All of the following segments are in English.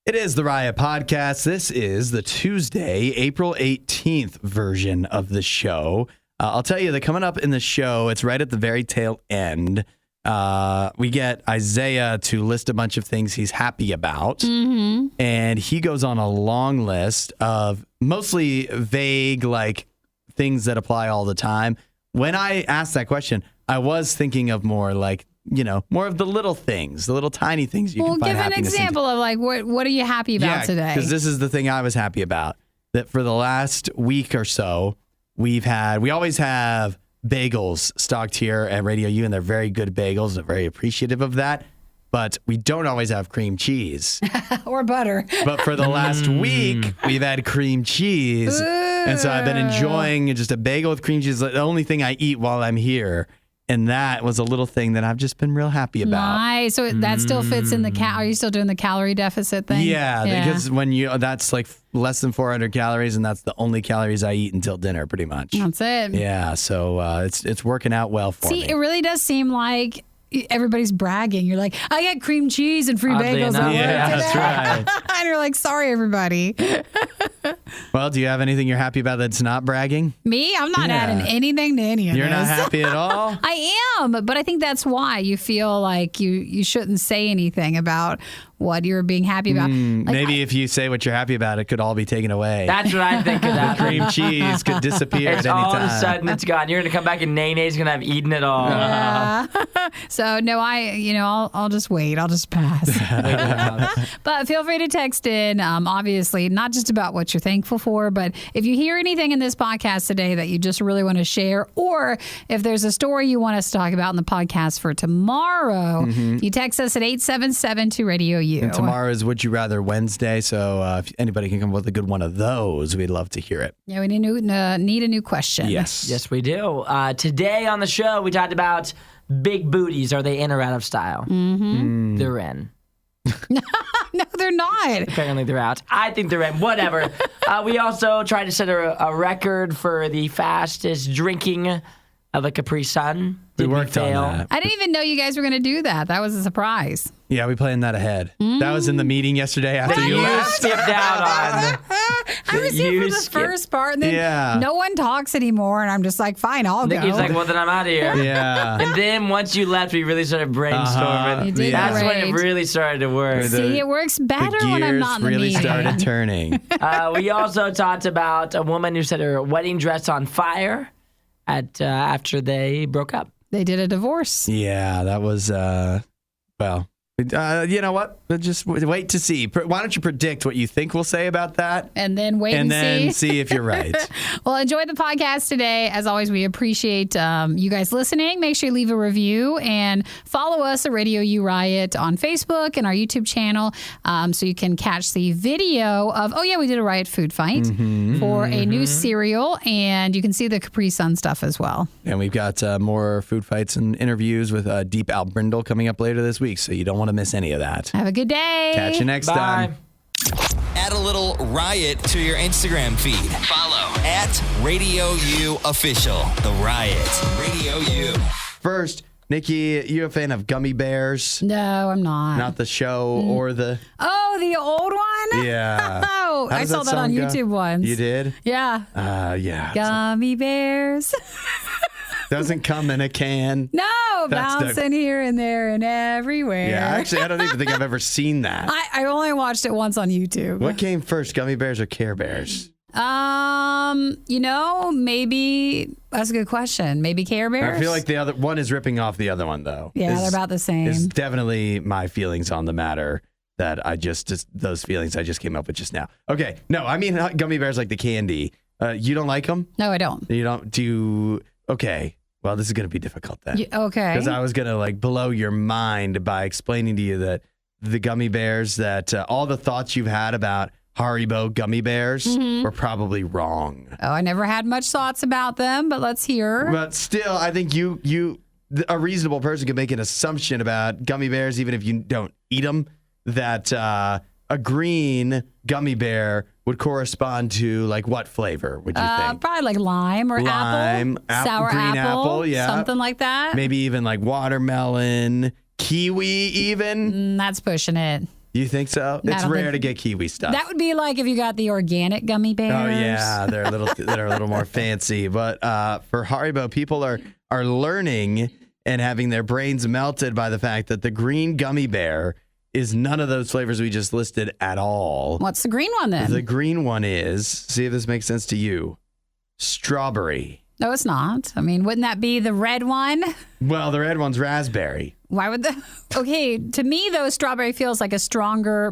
It is the Riot Podcast. This is the Tuesday, April 18th version of the show. I'll tell you that coming up in the show, it's right at the very tail end. We get Isaiah to list a bunch of things he's happy about. Mm-hmm. And he goes on a long list of mostly vague, like things that apply all the time. When I asked that question, I was thinking of more like, you know, more of the little things, the little tiny things you can find happiness. Well, give an example of like, what are you happy about today? Because this is the thing I was happy about. That for the last week or so, we always have bagels stocked here at RadioU, and they're very good bagels. They're very appreciative of that. But we don't always have cream cheese. Or butter. But for the last week, we've had cream cheese. Ooh. And so I've been enjoying just a bagel with cream cheese. The only thing I eat while I'm here. And that was a little thing that I've just been real happy about. Nice. So that still fits in the are you still doing the calorie deficit thing? Yeah, because that's like less than 400 calories, and that's the only calories I eat until dinner, pretty much. That's it. Yeah, so it's working out well for me. See, it really does seem like everybody's bragging. You're like, I get cream cheese and free bagels. Yeah, that's right. And you're like, sorry, everybody. Well, do you have anything you're happy about that's not bragging? Me? I'm not adding anything to any of this. You're not happy at all? I am, but I think that's why you feel like you shouldn't say anything about what you're being happy about. Maybe if you say what you're happy about, it could all be taken away. That's what I think of that. Cream cheese could disappear at any time. All of a sudden it's gone. You're going to come back and Nene's going to have eaten it all. Yeah. So, no, I'll just wait. I'll just pass. But feel free to text in, obviously, not just about what you're thankful for, but if you hear anything in this podcast today that you just really want to share, or if there's a story you want us to talk about in the podcast for tomorrow, you text us at 877-2RadioU. And tomorrow is Would You Rather Wednesday, so if anybody can come up with a good one of those, we'd love to hear it. Yeah, we need a new question. Yes, we do. Today on the show, we talked about big booties. Are they in or out of style? They're in. No, they're not. Apparently they're out. I think they're in. Whatever. We also tried to set a record for the fastest drinking of a Capri Sun. We worked on that. I didn't even know you guys were going to do that. That was a surprise. Yeah, we planned that ahead. That was in the meeting yesterday after you left. Skipped out on. I was here for the first part, and then no one talks anymore, and I'm just like, fine, I'll go. Nikki's like, well, then I'm out of here. Yeah. And then once you left, we really started brainstorming. That's when it really started to work. See, it works better when I'm not in the really meeting. Started turning. We also talked about a woman who set her wedding dress on fire after they broke up. They did a divorce. Yeah, that was, you know what? Just wait to see. Why don't you predict what you think we'll say about that? And then wait and see. And then see if you're right. Well, enjoy the podcast today. As always, we appreciate you guys listening. Make sure you leave a review and follow us at RadioU Riot on Facebook and our YouTube channel so you can catch the video of, we did a Riot food fight for a new cereal. And you can see the Capri Sun stuff as well. And we've got more food fights and interviews with Deep Albrindle coming up later this week. So you don't want to miss any of that. Have a good day. Catch you next time. Add a little Riot to your Instagram feed. Follow at RadioU Official. The Riot. RadioU. First, Nikki, you a fan of Gummy Bears? No, I'm not. Not the show or the... Oh, the old one? Yeah. Oh, I saw that on YouTube once. You did? Yeah. Yeah. Gummy Bears. Doesn't come in a can. No, bouncing here and there and everywhere. Yeah, actually, I don't even think I've ever seen that. I only watched it once on YouTube. What came first, Gummy Bears or Care Bears? Maybe that's a good question. Maybe Care Bears. I feel like the other one is ripping off the other one, though. Yeah, they're about the same. It's definitely my feelings on the matter that those feelings I just came up with just now. Okay, no, I mean Gummy Bears like the candy. You don't like them? No, I don't. You don't do. Okay. Well, this is going to be difficult then. Okay. Because I was going to blow your mind by explaining to you that the Gummy Bears, that all the thoughts you've had about Haribo Gummy Bears were probably wrong. Oh, I never had much thoughts about them, but let's hear. But still, I think a reasonable person could make an assumption about Gummy Bears, even if you don't eat them, that a green gummy bear would correspond to what flavor would you think? Probably like lime or apple, sour green apple, yeah, something like that. Maybe even like watermelon, kiwi, even. That's pushing it. You think so? It's rare to get kiwi stuff. That would be like if you got the organic gummy bears. Oh yeah, they're a little more fancy. But for Haribo, people are learning and having their brains melted by the fact that the green gummy bear is none of those flavors we just listed at all. What's the green one then? The green one is, see if this makes sense to you, strawberry. No, it's not. I mean, wouldn't that be the red one? Well, the red one's raspberry. Why would okay, to me though, strawberry feels like a stronger,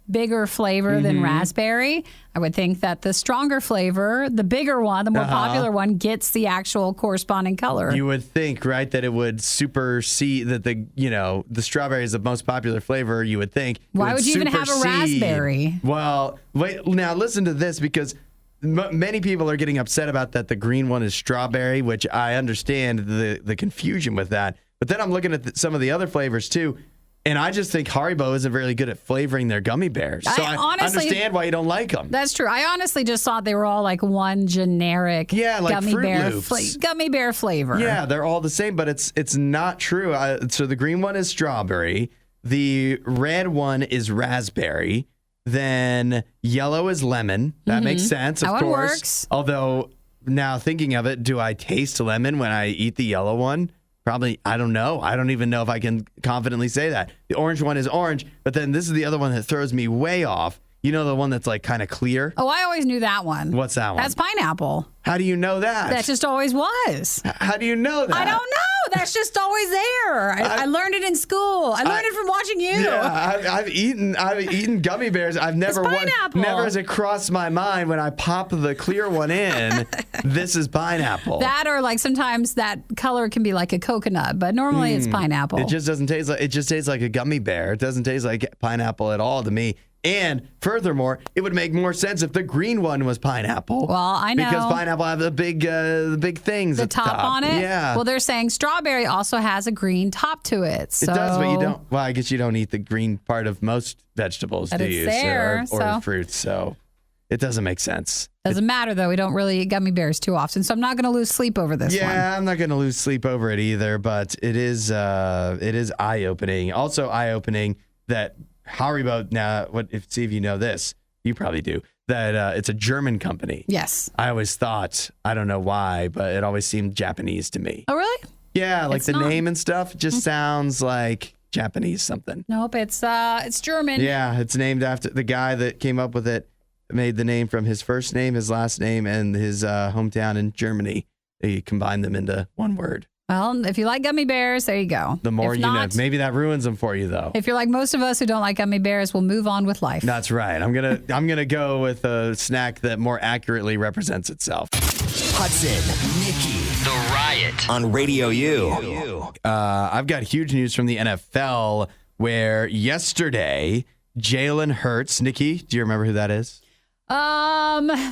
bigger flavor than raspberry. I would think that the stronger flavor, the bigger one, the more popular one, gets the actual corresponding color. You would think, right, that it would supersede that the strawberry is the most popular flavor. You would think. Why would you even have a raspberry? Well, wait. Now listen to this because many people are getting upset about that. The green one is strawberry, which I understand the confusion with that. But then I'm looking at some of the other flavors too. And I just think Haribo isn't very good at flavoring their gummy bears. So I honestly understand why you don't like them. That's true. I honestly just thought they were all like one generic like gummy Fruit bear Loops. gummy bear flavor. Yeah, they're all the same, but it's not true. So the green one is strawberry. The red one is raspberry. Then yellow is lemon. That makes sense, of That course. one works. Although now thinking of it, do I taste lemon when I eat the yellow one? Probably, I don't know. I don't even know if I can confidently say that. The orange one is orange, but then this is the other one that throws me way off. You know the one that's like kind of clear? Oh, I always knew that one. What's that one? That's pineapple. How do you know that? That just always was. How do you know that? I don't know. That's just always there. I learned it in school. I learned it from watching you. Yeah, I've eaten gummy bears. I've never never has it crossed my mind when I pop the clear one in. This is pineapple. That or like sometimes that color can be like a coconut, but normally it's pineapple. It just doesn't taste like it just tastes like a gummy bear. It doesn't taste like pineapple at all to me. And furthermore, it would make more sense if the green one was pineapple. Well, I know. Because pineapple have the big things at the top on it? Yeah. Well, they're saying strawberry also has a green top to it. So. It does, but you don't. Well, I guess you don't eat the green part of most vegetables, But do it's you? there, or fruits, so it doesn't make sense. Doesn't matter, though. We don't really eat gummy bears too often, so I'm not going to lose sleep over this one. Yeah, I'm not going to lose sleep over it either, but it is eye-opening. Also eye-opening that Haribo, now, see if you know this. You probably do. That it's a German company. Yes. I always thought, I don't know why, but it always seemed Japanese to me. Oh, really? Yeah, like It's the not. name and stuff just sounds like Japanese something. Nope, it's German. Yeah, it's named after the guy that came up with it, made the name from his first name, his last name, and his hometown in Germany. He combined them into one word. Well, if you like gummy bears, there you go. The more If you know. not, Maybe that ruins them for you, though. If you're like most of us who don't like gummy bears, we'll move on with life. That's right. I'm gonna go with a snack that more accurately represents itself. Hudson, Nikki, The Riot on Radio U. I've got huge news from the NFL where yesterday Jalen Hurts. Nikki, do you remember who that is?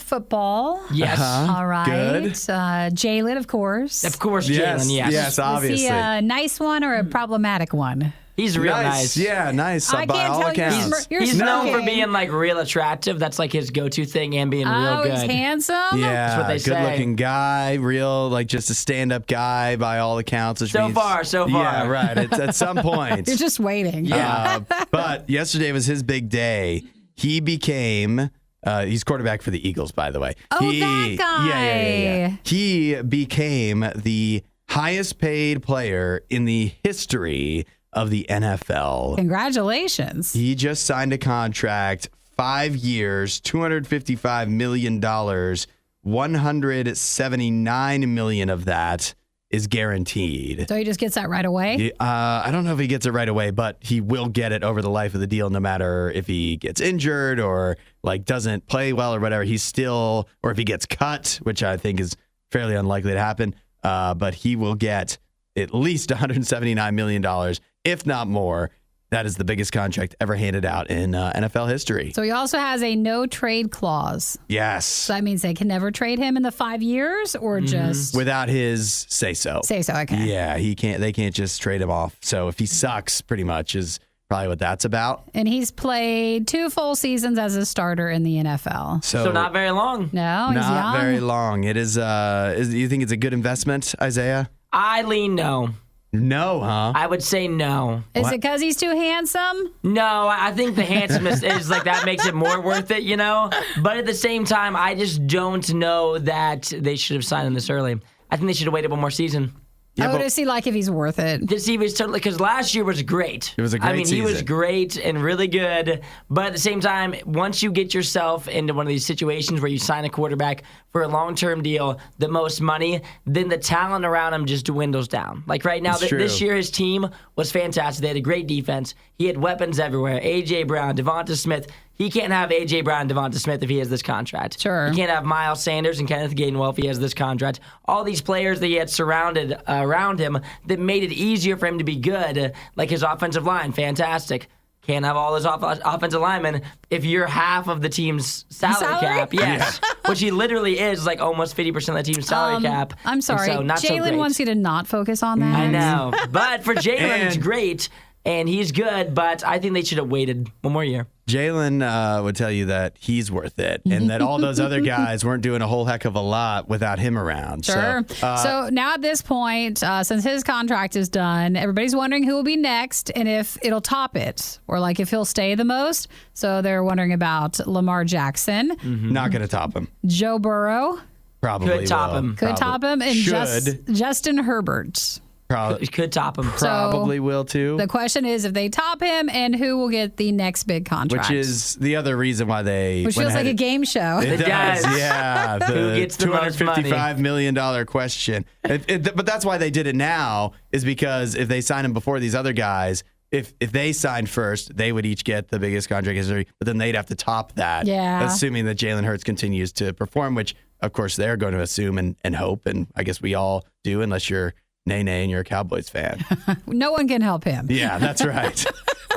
Football. Yes. All right. Good. Jalen, of course. Of course, Jalen, yes. Yes, Is obviously. he a nice one or a problematic one? He's real nice. Yeah, nice. I by can't all tell accounts. you're He's known for smirking. being like real attractive. That's like his go-to thing, and being real Oh, good. he's handsome? Yeah, what they say. good-looking guy, real, like just a stand-up guy by all accounts. Which So means, far. Yeah, right. It's at some point. You're just waiting. But yesterday was his big day. He became. He's quarterback for the Eagles, by the way. Oh, that guy. Yeah. He became the highest-paid player in the history of the NFL. Congratulations. He just signed a contract, 5 years, $255 million. $179 million of that is guaranteed. So he just gets that right away? I don't know if he gets it right away, but he will get it over the life of the deal, no matter if he gets injured or like doesn't play well or whatever. He's still, or if he gets cut, which I think is fairly unlikely to happen. But he will get at least $179 million, if not more. That is the biggest contract ever handed out in NFL history. So he also has a no trade clause. Yes. So that means they can never trade him in the 5 years or just Without his say so. say so. Okay. Yeah, he can't. They can't just trade him off. So if he sucks, pretty much is probably what that's about. And he's played 2 full seasons as a starter in the NFL. So not very long. No, he's not young. very long. It is. You think it's a good investment, Isaiah? I lean no. No, huh? I would say no. Is it because he's too handsome? No, I think the handsomeness is like that makes it more worth it, you know? But at the same time, I just don't know that they should have signed him this early. I think they should have waited one more season. Yeah, to see like if he's worth it. To see if he's totally, because last year was great. It was a great he was season. great and really good. But at the same time, once you get yourself into one of these situations where you sign a quarterback for a long-term deal, the most money, then the talent around him just dwindles down. Like right now, this year his team was fantastic. They had a great defense. He had weapons everywhere. A.J. Brown, Devonta Smith. He can't have A.J. Brown and Devonta Smith if he has this contract. Sure. He can't have Miles Sanders and Kenneth Gainwell if he has this contract. All these players that he had surrounded around him that made it easier for him to be good, like his offensive line, fantastic. Can't have all his offensive linemen if you're half of the team's salary cap. Yes. Which he literally is, like almost 50% of the team's salary cap. I'm sorry. And so not so Jalen great. wants you to not focus on that. I know. But for Jalen, it's great. And he's good, but I think they should have waited one more year. Jalen would tell you that he's worth it and that all those other guys weren't doing a whole heck of a lot without him around. Sure. So now at this point, since his contract is done, everybody's wondering who will be next and if it'll top it or like if he'll stay the most. So they're wondering about Lamar Jackson, Not going to top him. Joe Burrow. Probably Could top will. him. Could top him. And Should. Justin Herbert. Probably, Could top him. probably will too. The question is if they top him and who will get the next big contract. Which is the other reason why they Which went feels like ahead. a game show. It does, does. yeah. The Who gets the most money? $255 million question. But that's why they did it now, is because if they sign him before these other guys, if they signed first, they would each get the biggest contract history, but then they'd have to top that, assuming that Jalen Hurts continues to perform, which, of course, they're going to assume and hope, and I guess we all do, unless you're Nay and you're a Cowboys fan. No one can help him. Yeah, that's right.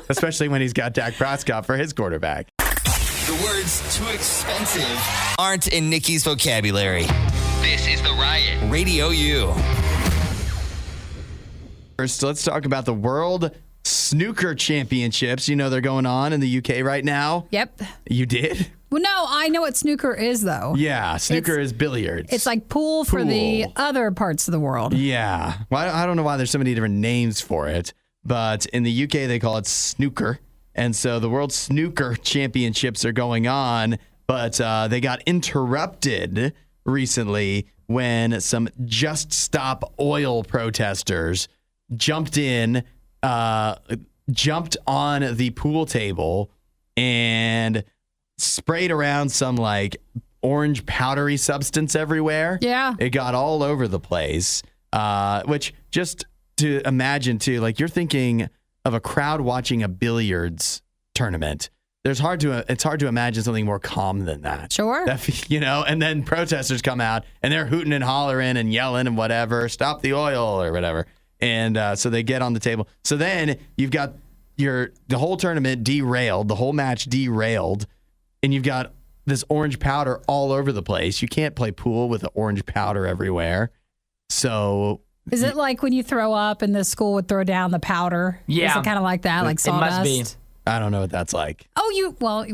Especially when he's got Dak Prescott for his quarterback. The words too expensive aren't in Nikki's vocabulary. This is The Riot. Radio U. First, let's talk about the World Snooker Championships. You know they're going on in the UK right now. Yep. You did? Well, no, I know what snooker is, though. Yeah, snooker is billiards. It's like pool for the Pool. other parts of the world. Yeah. Well, I don't know why there's so many different names for it, but in the UK they call it snooker. And so the World Snooker Championships are going on, but they got interrupted recently when some Just Stop Oil protesters jumped on the pool table and sprayed around some like orange powdery substance everywhere. Yeah. It got all over the place, which just to imagine too, like you're thinking of a crowd watching a billiards tournament. It's hard to imagine something more calm than that. Sure. And then protesters come out and they're hooting and hollering and yelling and whatever, stop the oil or whatever. And so they get on the table. So then you've got the whole tournament derailed, the whole match derailed, and you've got this orange powder all over the place. You can't play pool with the orange powder everywhere. So is it like when you throw up and the school would throw down the powder? Yeah. Is it kind of like that, like sawdust? It must be. I don't know what that's like. Oh,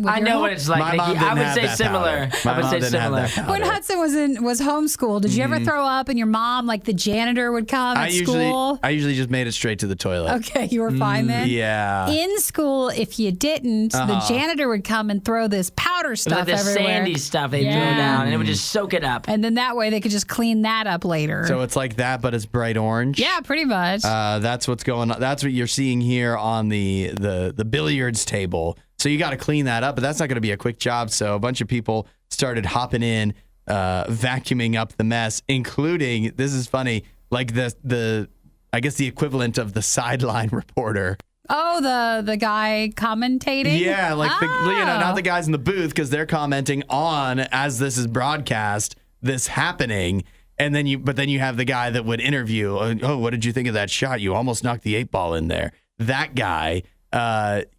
I know what it's like. My mom Nikki. didn't I would have say that similar. powder. My I would mom say didn't have similar. that powder. When Hudson was homeschooled, did you ever throw up and your mom, like the janitor, would come at school? I usually just made it straight to the toilet. Okay, you were fine then? Yeah. In school, if you didn't, the janitor would come and throw this powder It was stuff like the everywhere. sandy stuff they throw down, and it would just soak it up. And then that way they could just clean that up later. So it's like that, but it's bright orange. yeah, pretty much. That's what's going on. That's what you're seeing here on the billiards table. So you got to clean that up, but that's not going to be a quick job. So a bunch of people started hopping in, vacuuming up the mess, including, this is funny, like the I guess the equivalent of the sideline reporter. Oh, the guy commentating? Yeah, like not Oh. the guys in the booth, because they're commenting on, as this is broadcast, this happening. And then you have the guy that would interview. Oh, what did you think of that shot? You almost knocked the 8-ball in there. That guy,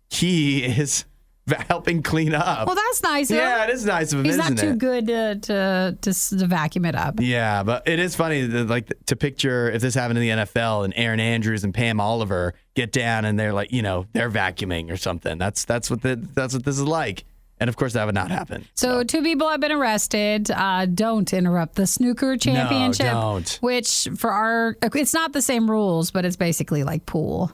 he is helping clean up. Well, that's nice of him. Yeah, it is nice of him, He's isn't not too it? good to vacuum it up. Yeah, but it is funny to picture if this happened in the NFL and Aaron Andrews and Pam Oliver get down and they're like, they're vacuuming or something. That's what this is like. And of course, that would not happen. So 2 people have been arrested. Don't interrupt the snooker championship. No, don't. Which it's not the same rules, but it's basically like pool.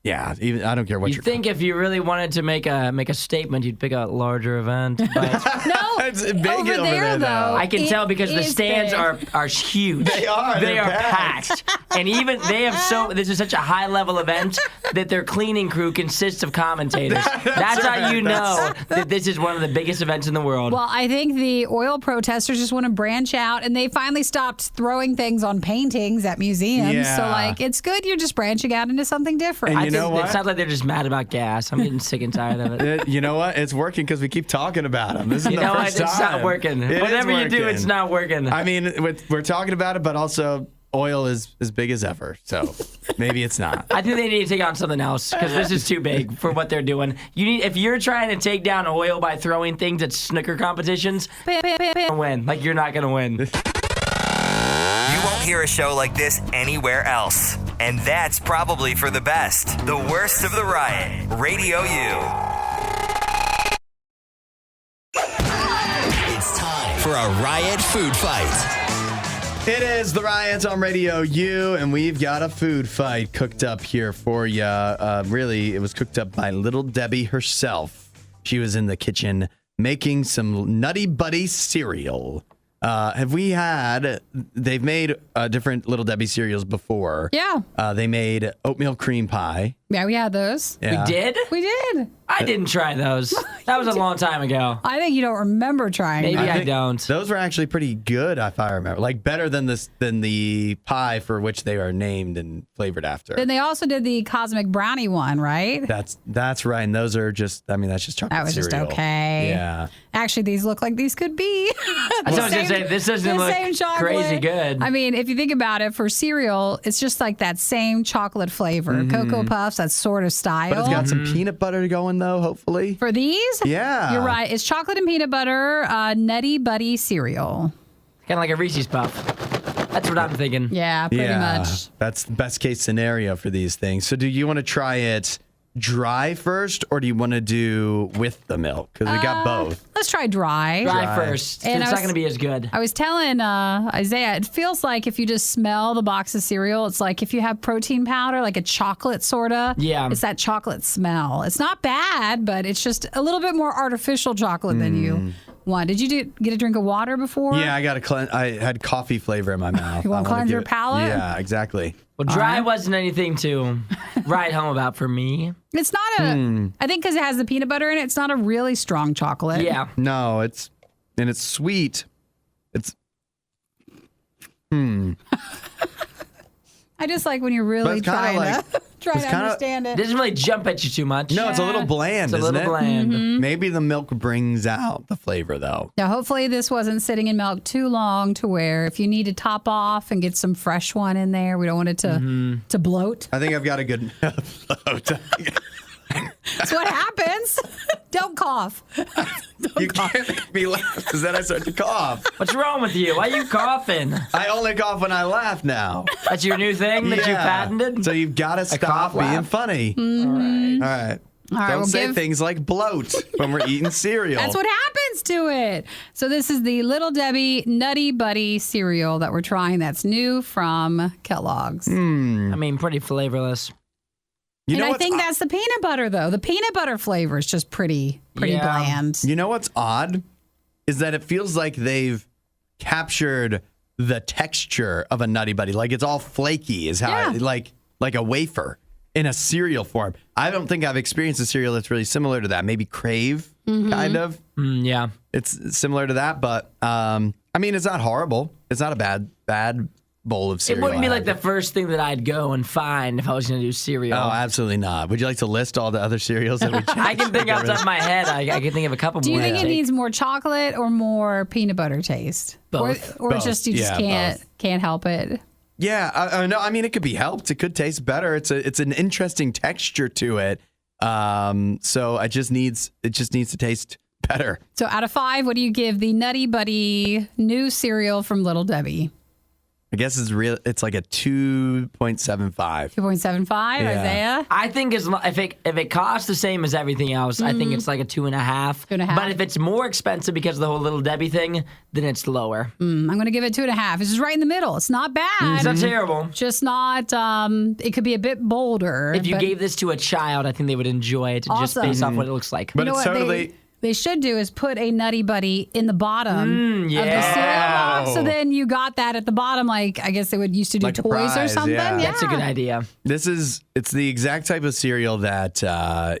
Yeah, even I don't care what You'd think if you really wanted to make a statement, you'd pick a larger event. But No, It's big over over there there, though. I can tell because the is stands big. are huge. They are. They They're are packed. And even they have this is such a high level event that their cleaning crew consists of commentators. That's how you know that this is one of the biggest events in the world. Well, I think the oil protesters just want to branch out, and they finally stopped throwing things on paintings at museums. Yeah. So, like, it's good you're just branching out into something different. And I you think know what? it sounds like they're just mad about gas. I'm getting sick and tired of it. You know what? It's working because we keep talking about them. This is You the know what? first time. It's not working. It is Whatever you do, working. it's not working. I mean, we're talking about it, but also oil is as big as ever. So maybe it's not. I think they need to take on something else because this is too big for what they're doing. If you're trying to take down oil by throwing things at snooker competitions, win. Like you're not gonna win. You won't hear a show like this anywhere else. And that's probably for the best. The worst of the riot. Radio U. It's time for a riot food fight. It is the Riots on Radio U, and we've got a food fight cooked up here for you. Really, it was cooked up by Little Debbie herself. She was in the kitchen making some Nutty Buddy cereal. They've made different Little Debbie cereals before. Yeah. They made oatmeal cream pie. Yeah, we had those. Yeah. We did? We did. I didn't try those. That was a long time ago. I think you don't remember trying Maybe them. I think don't. Those were actually pretty good, if I remember. Like better than the pie for which they are named and flavored after. Then they also did the Cosmic Brownie one, right? That's right. And those are just, that's just chocolate That was just cereal. okay. Yeah. Actually, these look like these could be. That's what I was going to say. This doesn't the look same chocolate. crazy good. I mean, if you think about it, for cereal, it's just like that same chocolate flavor. Cocoa Puffs, that sort of style. But it's got some peanut butter going, though, hopefully. For these? Yeah. You're right. It's chocolate and peanut butter, Nutty Buddy cereal. Kind of like a Reese's Puff. That's what I'm thinking. Yeah, pretty much. That's the best case scenario for these things. So do you want to try it dry first, or do you want to do with the milk? Because we got both. Let's try dry. Dry first. And It's I not was- going to be as good. I was telling Isaiah, it feels like if you just smell the box of cereal, it's like if you have protein powder, like a chocolate sorta. Yeah. It's that chocolate smell. It's not bad, but it's just a little bit more artificial chocolate than you want. Did you get a drink of water before? Yeah, I had coffee flavor in my mouth. You wanna I wanna cleanse give your it- palate? Yeah, exactly. Well, dry wasn't anything to write home about for me. It's not I think because it has the peanut butter in it, it's not a really strong chocolate. Yeah. No, it's sweet. It's I just like when you're But really it's kinda trying like- to it's kinda- understand it. Doesn't really jump at you too much. no, it's a little bland, It's a isn't little it? bland. Maybe the milk brings out the flavor, though. Now, hopefully this wasn't sitting in milk too long to where if you need to top off and get some fresh one in there, we don't want it to bloat. I think I've got a good float. That's what happens. Don't cough. You can't make me laugh because then I start to cough. What's wrong with you? Why are you coughing? I only cough when I laugh now. That's your new thing that you patented? So you've got to stop cough being laugh? funny. Mm-hmm. All right. All right, Don't we'll say give- things like bloat when we're eating cereal. That's what happens to it. So this is the Little Debbie Nutty Buddy cereal that we're trying. That's new from Kellogg's. I mean, pretty flavorless. You And know I what's think odd- that's the peanut butter, though. The peanut butter flavor is just pretty Yeah. bland. You know what's odd is that it feels like they've captured the texture of a Nutty Buddy. Like it's all flaky, is how like a wafer in a cereal form. I don't think I've experienced a cereal that's really similar to that. Maybe Crave, kind of. Yeah. It's similar to that, but I mean, it's not horrible. It's not a bad bowl of It cereal. wouldn't be I like the had. first thing that I'd go and find if I was going to do cereal. Oh, absolutely not. Would you like to list all the other cereals that we checked? I can think off the top of my head. I can think of a couple Do you more. think to it take. needs more chocolate or more peanut butter taste? Both. Or Both. just you just Yeah, can't help it. Yeah, I know. I mean, it could be helped. It could taste better. It's an interesting texture to it. So it just needs to taste better. So out of 5, what do you give the Nutty Buddy new cereal from Little Debbie? I guess it's real. It's like a 2.75. 2.75, Isaiah? I think if it costs the same as everything else, I think it's like a 2.5. 2.5. But if it's more expensive because of the whole Little Debbie thing, then it's lower. I'm going to give it 2.5. It's just right in the middle. It's not bad. It's not terrible. Just not, it could be a bit bolder. If you gave this to a child, I think they would enjoy it just Awesome. based off what it looks like. But You know it's what totally. they should do is put a Nutty Buddy in the bottom of the cereal box. So then you got that at the bottom, like I guess they would used to do Like a toys or prize, something. yeah. That's a good idea. It's the exact type of cereal that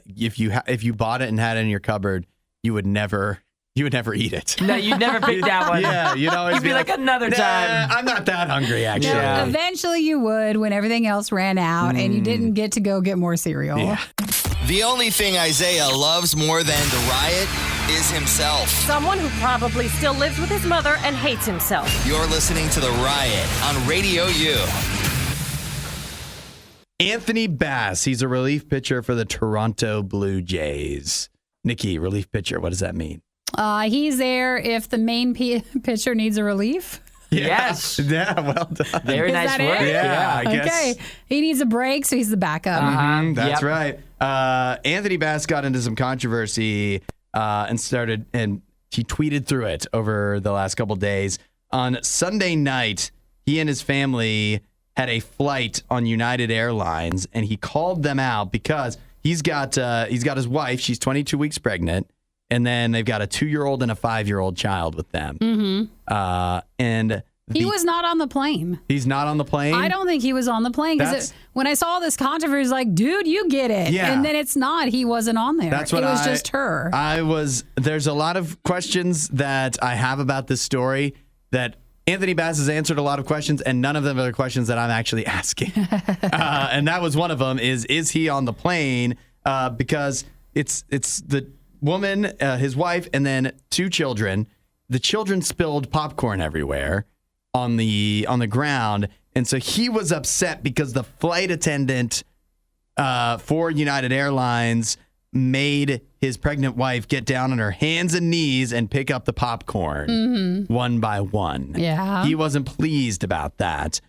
if you bought it and had it in your cupboard, you would never eat it. No, you'd never pick that one. Yeah, you'd always You'd be like, another "Nah, time." I'm not that hungry, actually. Yeah. Eventually you would when everything else ran out and you didn't get to go get more cereal. Yeah. The only thing Isaiah loves more than the riot is himself. Someone who probably still lives with his mother and hates himself. You're listening to The Riot on Radio U. Anthony Bass, he's a relief pitcher for the Toronto Blue Jays. Nikki, relief pitcher, what does that mean? He's there if the main pitcher needs a relief. Yes. Yeah, well done. Very Is nice that work. it? Yeah, I guess. Okay. He needs a break, so he's the backup. That's Yep. right. Anthony Bass got into some controversy and he tweeted through it over the last couple days. On Sunday night, he and his family had a flight on United Airlines, and he called them out because he's got his wife. She's 22 weeks pregnant, and then they've got a 2-year-old and a 5-year-old child with them. And He was not on the plane. he's not on the plane. I don't think he was on the plane because when I saw this controversy, I was like, dude, you get it. Yeah. And then it's not. He wasn't on there. That's what it was just her. There's a lot of questions that I have about this story that Anthony Bass has answered a lot of questions, and none of them are the questions that I'm actually asking. And that was one of them is he on the plane? Because it's the woman, his wife, and then 2 children. The children spilled popcorn everywhere on the ground. And so he was upset because the flight attendant for United Airlines made his pregnant wife get down on her hands and knees and pick up the popcorn one by one. Yeah. He wasn't pleased about that.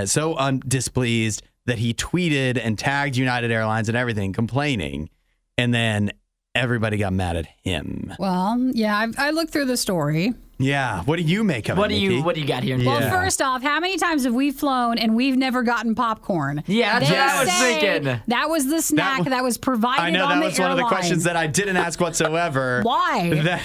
So displeased that he tweeted and tagged United Airlines and everything, complaining. And then everybody got mad at him. Well, yeah, I looked through the story. Yeah. What do you make of What it, do Nikki? you got here? Well, Yeah. first off, how many times have we flown and we've never gotten popcorn? Yeah, that's They what I was say thinking. That was the snack that was provided I know on that the was one of the airline. questions that I didn't ask whatsoever. Why? That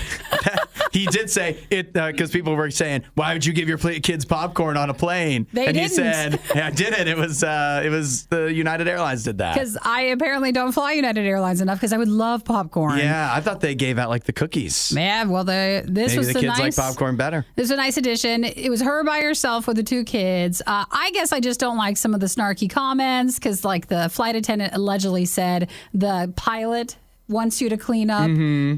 he did say it because people were saying, "Why would you give your kids popcorn on a plane?" They and he didn't. said, "Yeah, I did it. It was the United Airlines did that." Because I apparently don't fly United Airlines enough because I would love popcorn. Yeah, I thought they gave out like the cookies. Yeah, well, this Maybe was the the kids nice. like popcorn better. This was a nice addition. It was her by herself with the 2 kids. I guess I just don't like some of the snarky comments because, like, the flight attendant allegedly said the pilot wants you to clean up,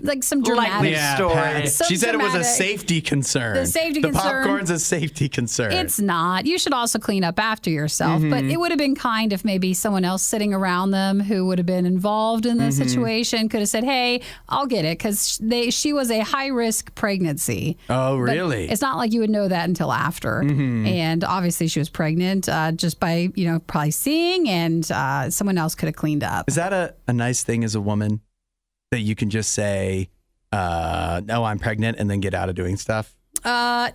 like some dramatic. Likely story. Pat. Some She said it was a dramatic- safety concern. The safety concern. The popcorn's a safety concern. It's not. You should also clean up after yourself. But it would have been kind if maybe someone else sitting around them who would have been involved in the situation could have said, "Hey, I'll get it," because she was a high risk pregnancy. Oh, But really? it's not like you would know that until after. And obviously, she was pregnant just by probably seeing, and someone else could have cleaned up. Is that a nice thing as a woman that you can just say, "No, I'm pregnant," and then get out of doing stuff?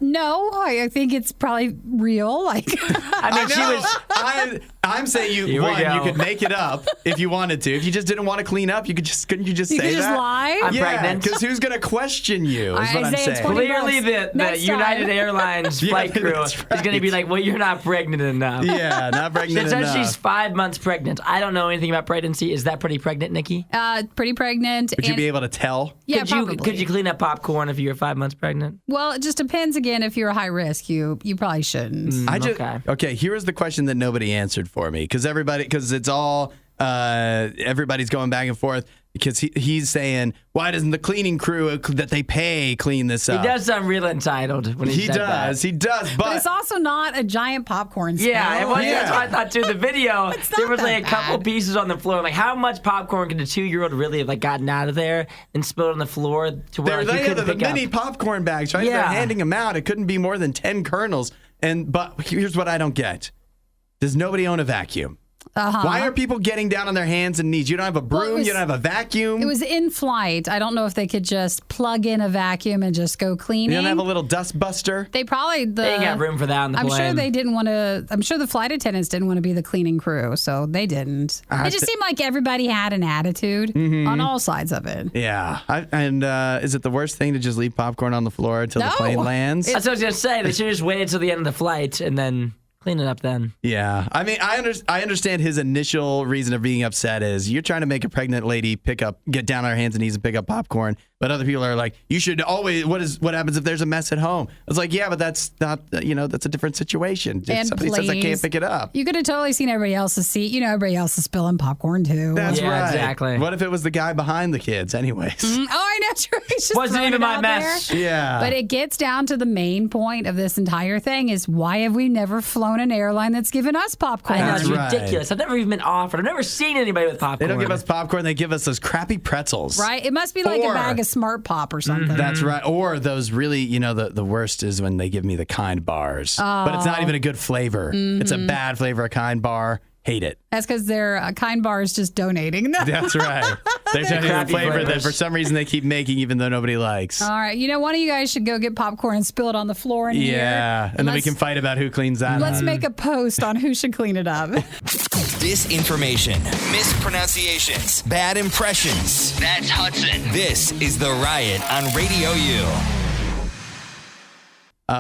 No, I think it's probably real. Like, I mean, she was. I'm saying Here we you go. could make it up if you wanted to. If you just didn't want to clean up, couldn't you just you say could just that? lie. I'm Yeah, pregnant. because who's gonna question you? Is what I'm Isaiah, saying. 20 Clearly, bucks. the Next United time. Airlines Yeah, flight crew that's is going to be right. like, "Well, you're not pregnant enough." Yeah, not pregnant It says enough. she's 5 months pregnant. I don't know anything about pregnancy. Is that pretty pregnant, Nikki? Pretty pregnant. Would you and- be able to tell? Yeah, could probably. you clean up popcorn if you were 5 months pregnant? Well, it just depends. Again, if you're a high risk, you probably shouldn't. Okay. Here is the question that nobody answered for me because it's all everybody's going back and forth because he's saying, why doesn't the cleaning crew that they pay clean this up? He does sound real entitled when he, He said that. does. He does. But it's also not a giant popcorn spill. Yeah, it was, Yeah. that's what I thought too. The video, It's not there was like a that couple bad. pieces on the floor. Like, how much popcorn could a 2-year-old really have like gotten out of there and spilled on the floor to where They're like, you the couldn't pick mini up? popcorn bags, right? Yeah. They're handing them out. It couldn't be more than 10 kernels. But here's what I don't get. Does nobody own a vacuum? Why are people getting down on their hands and knees? You don't have a broom. You don't have a vacuum. It was in flight. I don't know if they could just plug in a vacuum and just go cleaning. You don't have a little dust buster? They ain't got room for that on the plane. I'm sure they didn't want to. I'm sure the flight attendants didn't want to be the cleaning crew, so they didn't. It just seemed like everybody had an attitude on all sides of it. Yeah. Is it the worst thing to just leave popcorn on the floor until the plane lands? That's what I was going to say. They should just wait until the end of the flight and then clean it up then. Yeah. I mean, I understand his initial reason of being upset is you're trying to make a pregnant lady get down on her hands and knees and pick up popcorn. But other people are like, you should always, what happens if there's a mess at home? I was like, yeah, but that's not, that's a different situation. If somebody says I can't pick it up. You could have totally seen everybody else's seat. Everybody else is spilling popcorn too. That's right. Exactly. What if it was the guy behind the kids anyways? I know. True. He's just wasn't even my mess. There. Yeah. But it gets down to the main point of this entire thing is why have we never flown an airline that's given us popcorn? I know, it's ridiculous. I've never even been offered. I've never seen anybody with popcorn. They don't give us popcorn. They give us those crappy pretzels. Right? It must be like a bag of Smart Pop or something. That's right. Or those really, the worst is when they give me the Kind bars. But it's not even a good flavor. It's a bad flavor, a Kind bar. Hate it. That's because their Kind bar is just donating them. That's right. They're taking a flavor that for some reason they keep making even though nobody likes. All right. One of you guys should go get popcorn and spill it on the floor in here. Yeah. And then we can fight about who cleans that up. Let's make a post on who should clean it up. Disinformation, mispronunciations, bad impressions. That's Hudson. This is The Riot on Radio U.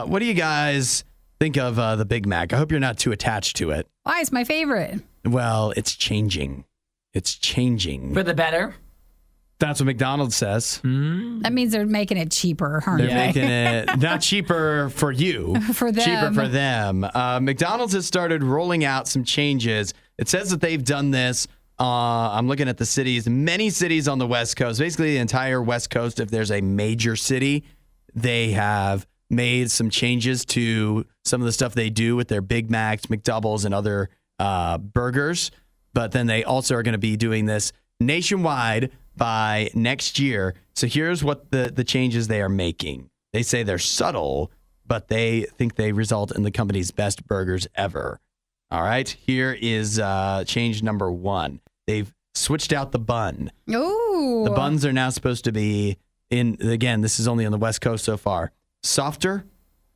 What do you guys think of the Big Mac? I hope you're not too attached to it. Why? It's my favorite. Well, it's changing. It's changing. For the better? That's what McDonald's says. That means they're making it cheaper, aren't they? They're making it not cheaper for you. For them. Cheaper for them. McDonald's has started rolling out some changes. It says that they've done this. I'm looking at the cities. Many cities on the West Coast, basically the entire West Coast, if there's a major city, they have made some changes to some of the stuff they do with their Big Macs, McDoubles, and other burgers. But then they also are going to be doing this nationwide by next year. So here's what the changes they are making. They say they're subtle, but they think they result in the company's best burgers ever. All right, here is change number 1. They've switched out the bun. Ooh. The buns are now supposed to be, again, this is only on the West Coast so far, softer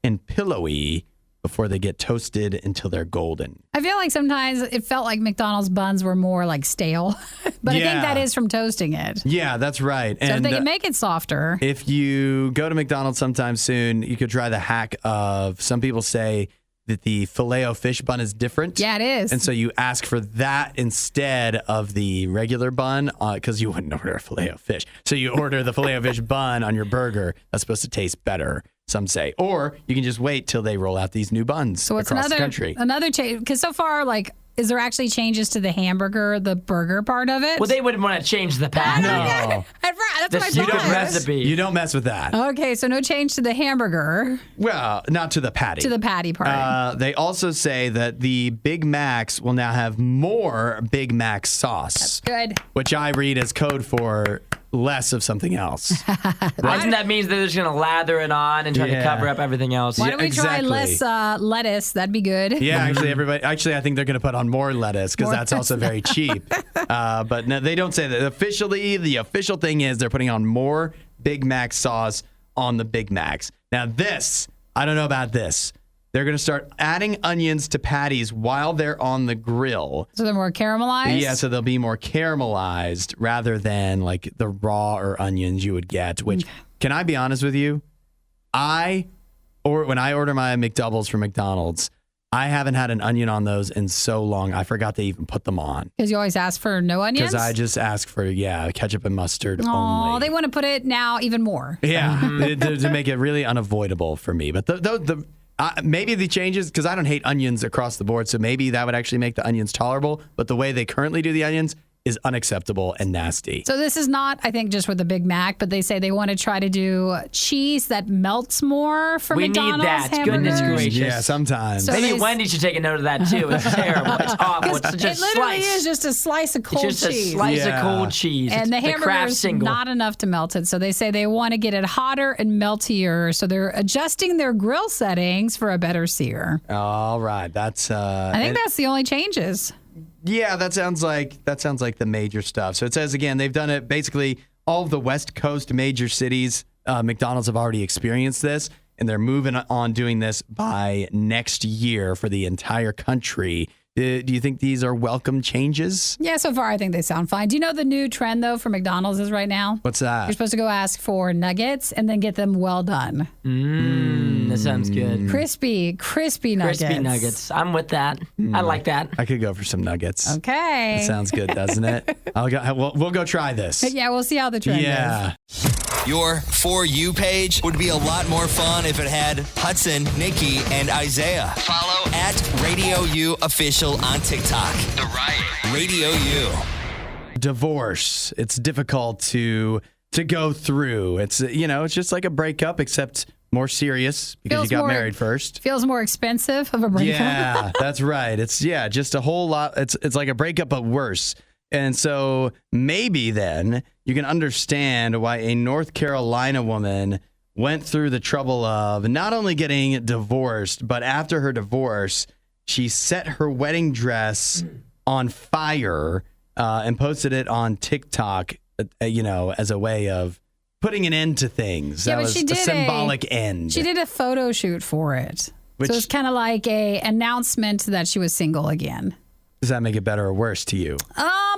and pillowy before they get toasted until they're golden. I feel like sometimes it felt like McDonald's buns were more like stale, but I think that is from toasting it. Yeah, that's right. So if they can make it softer. If you go to McDonald's sometime soon, you could try the hack of, some people say that the Filet-O-Fish bun is different. Yeah, it is. And so you ask for that instead of the regular bun because you wouldn't order a Filet-O-Fish. So you order the Filet-O-Fish bun on your burger. That's supposed to taste better, some say. Or you can just wait till they roll out these new buns across the country. Another change, because so far, is there actually changes to the hamburger, the burger part of it? Well, they wouldn't want to change the patty. No. That's what I thought. Recipe. You don't mess with that. Okay, so no change to the hamburger. Well, not to the patty. To the patty part. They also say that the Big Macs will now have more Big Mac sauce. That's good. Which I read as code for less of something else. I think that means they're just going to lather it on and try to cover up everything else. Why don't we try less lettuce? That'd be good. Yeah, actually, I think they're going to put on more lettuce because that's also very cheap. But no, they don't say that. Officially, the official thing is they're putting on more Big Mac sauce on the Big Macs. Now this, I don't know about this. They're going to start adding onions to patties while they're on the grill. So they're more caramelized? Yeah, so they'll be more caramelized rather than like the raw or onions you would get, which, can I be honest with you? When I order my McDoubles from McDonald's, I haven't had an onion on those in so long. I forgot they even put them on. Because you always ask for no onions? Because I just ask for, ketchup and mustard only. Oh, they want to put it now even more. Yeah, to make it really unavoidable for me. But maybe the changes, because I don't hate onions across the board, so maybe that would actually make the onions tolerable. But the way they currently do the onions, is unacceptable and nasty. So this is not, I think, just with the Big Mac, but they say they want to try to do cheese that melts more for We need McDonald's that. hamburgers. Goodness gracious. Yeah, sometimes. So Maybe they- Wendy should take a note of that too. It's terrible. It's awful. It's just It literally slice. is just a slice of cold It's just cheese. a slice Yeah. of cold cheese. And the It's hamburger Kraft is single. not enough to melt it. So they say they want to get it hotter and meltier. So they're adjusting their grill settings for a better sear. All right, that's. I think that's the only changes. Yeah, that sounds like the major stuff. So it says again, they've done it basically all of the West Coast major cities. McDonald's have already experienced this, and they're moving on doing this by next year for the entire country. Do you think these are welcome changes? Yeah, so far I think they sound fine. Do you know the new trend though for McDonald's is right now? What's that? You're supposed to go ask for nuggets and then get them well done. That sounds good. Crispy nuggets. Crispy nuggets. I'm with that. I like that. I could go for some nuggets. Okay. That sounds good, doesn't it? We'll go try this. Yeah, we'll see how the trend Yeah. Your For You page would be a lot more fun if it had Hudson, Nikki, and Isaiah. Follow at RadioU Official on TikTok. The Riot. Radio U. Divorce. It's difficult to go through. It's it's just like a breakup, except more serious because Feels you got more- married first. is. Feels more expensive of a breakup. Yeah, that's right. It's just a whole lot. It's like a breakup, but worse. And so maybe then you can understand why a North Carolina woman went through the trouble of not only getting divorced, but after her divorce, she set her wedding dress on fire and posted it on TikTok, as a way of putting an end to things. Yeah, That but was she a did symbolic end. She did a photo shoot for it. Which- So it's kind of like a announcement that she was single again. Does that make it better or worse to you?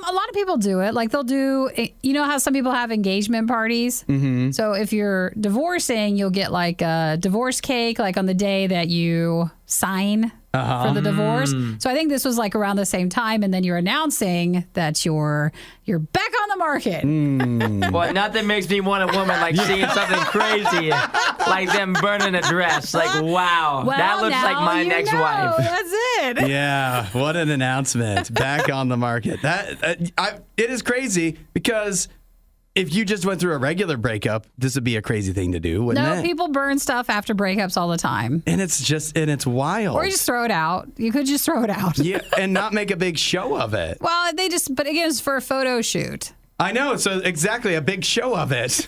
A lot of people do it. Like they'll do, you know how some people have engagement parties? Mm-hmm. So if you're divorcing, you'll get like a divorce cake, like on the day that you sign for the divorce. So I think this was like around the same time, and then you're announcing that you're back on the market. Well, nothing makes me want a woman like seeing something crazy, like them burning a dress. Like, wow, Well, that looks like now my you next know. wife. That's it. Yeah, what an announcement. Back on the market. It is crazy because if you just went through a regular breakup, this would be a crazy thing to do, wouldn't No, it? people burn stuff after breakups all the time. And it's wild. Or you just throw it out. You could just throw it out. Yeah, and not make a big show of it. Well, but again, it's for a photo shoot. I know, so exactly, a big show of it.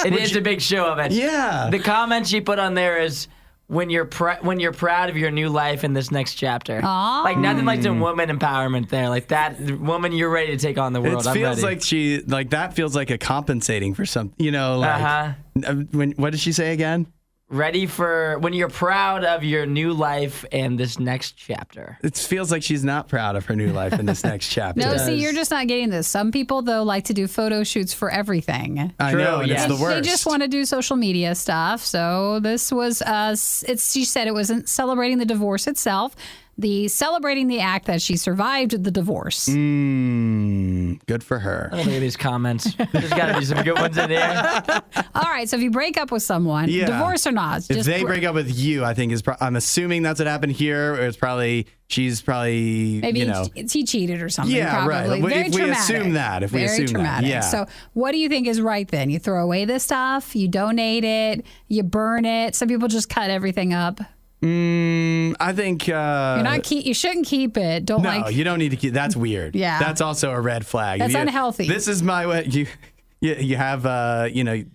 It is a big show of it. Yeah. The comment she put on there is when you're proud of your new life in this next chapter. Aw. Like nothing like the woman empowerment there. Like that woman, you're ready to take on the world. It I'm feels ready. like that feels like a compensating for something, what did she say again? Ready for when you're proud of your new life and this next chapter. It feels like she's not proud of her new life in this next chapter. No, see, you're just not getting this. Some people, though, like to do photo shoots for everything. I True, know, and yes. it's the worst. They just want to do social media stuff. So this was, she said it wasn't celebrating the divorce itself, celebrating the act that she survived the divorce. Good for her. Look at these comments. There's got to be some good ones in there. All right, so if you break up with someone, Yeah. divorce or not, If they break up with you, I think I'm assuming that's what happened here. She's probably maybe he cheated or something. Yeah, probably. right. Very If we traumatic. assume that, Very traumatic. yeah. So what do you think is right then? You throw away this stuff, you donate it, you burn it. Some people just cut everything up. I think You shouldn't keep it. no, you don't need to keep. That's weird. Yeah. That's also a red flag. That's unhealthy. This is my way. You have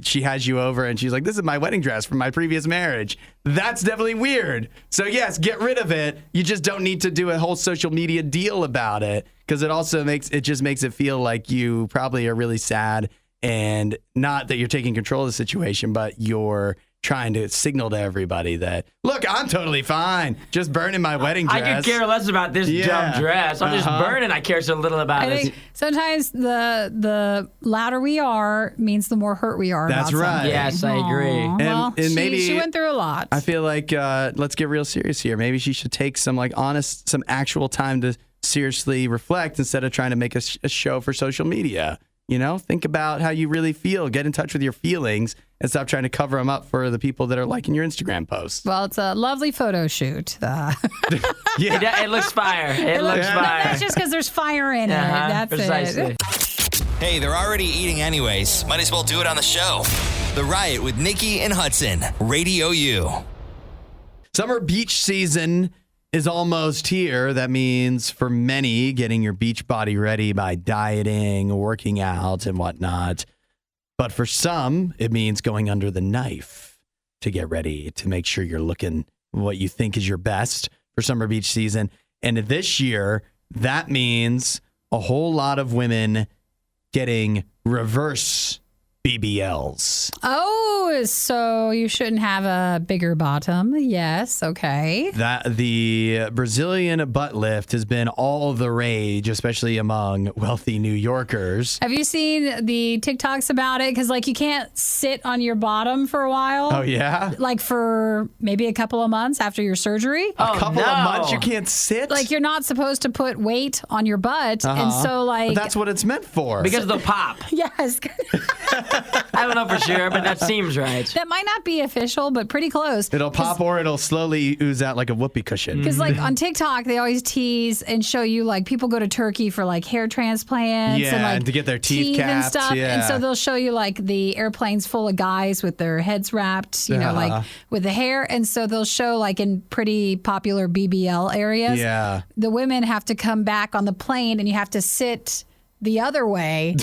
she has you over and she's like, this is my wedding dress from my previous marriage. That's definitely weird. So yes, get rid of it. You just don't need to do a whole social media deal about it because it also makes it feel like you probably are really sad and not that you're taking control of the situation, but you're trying to signal to everybody that, look, I'm totally fine. Just burning my wedding dress. I could care less about this dumb dress. I'm just burning. I care so little about I it. think sometimes the louder we are means the more hurt we are. That's about right. something. Yes, I agree. Aw, And- well, and maybe- she went through a lot. I feel like let's get real serious here. Maybe she should take some actual time to seriously reflect instead of trying to make a show for social media. think about how you really feel. Get in touch with your feelings and stop trying to cover them up for the people that are liking your Instagram posts. Well, it's a lovely photo shoot. Yeah. It looks fire. It looks fire. That's just because there's fire in it. That's precisely. it. Hey, they're already eating anyways. Might as well do it on the show. The Riot with Nikki and Hudson. Radio U. Summer beach season is almost here. That means for many, getting your beach body ready by dieting, working out, and whatnot. But for some, it means going under the knife to get ready, to make sure you're looking what you think is your best for summer beach season. And this year, that means a whole lot of women getting reverse BBLs. Oh, so you shouldn't have a bigger bottom. Yes, okay. That the Brazilian butt lift has been all the rage, especially among wealthy New Yorkers. Have you seen the TikToks about it? Because, you can't sit on your bottom for a while. Oh, yeah? For maybe a couple of months after your surgery. A couple of months you can't sit? You're not supposed to put weight on your butt. And so, But that's what it's meant for. Because they'll pop. Yes. I don't know for sure, but that seems right. That might not be official, but pretty close. It'll pop or it'll slowly ooze out like a whoopee cushion. Because on TikTok, they always tease and show you people go to Turkey for hair transplants and to get their teeth capped and stuff. Yeah. And so they'll show you the airplanes full of guys with their heads wrapped, with the hair. And so they'll show in pretty popular BBL areas. Yeah. The women have to come back on the plane and you have to sit the other way.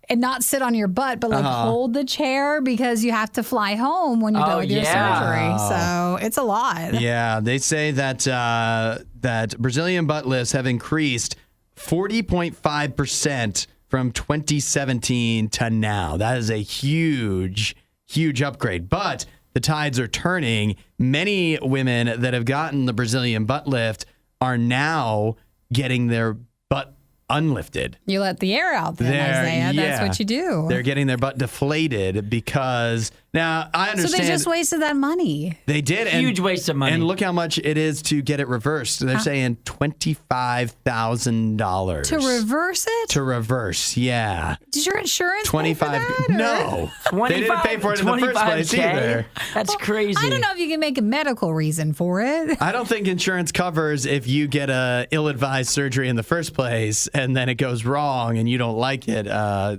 And not sit on your butt, but hold the chair because you have to fly home when you go with your surgery. So it's a lot. Yeah, they say that that Brazilian butt lifts have increased 40.5% from 2017 to now. That is a huge, huge upgrade. But the tides are turning. Many women that have gotten the Brazilian butt lift are now getting their butt unlifted. You let the air out then, Isaiah. That's what you do. They're getting their butt deflated because now I understand. So they just wasted that money. They did. Huge waste of money. And look how much it is to get it reversed. They're saying $25,000. To reverse it? To reverse, yeah. Did your insurance 25 pay for that? No. They didn't pay for it in the first place either. That's crazy. I don't know if you can make a medical reason for it. I don't think insurance covers if you get a ill-advised surgery in the first place and then it goes wrong and you don't like it. Now,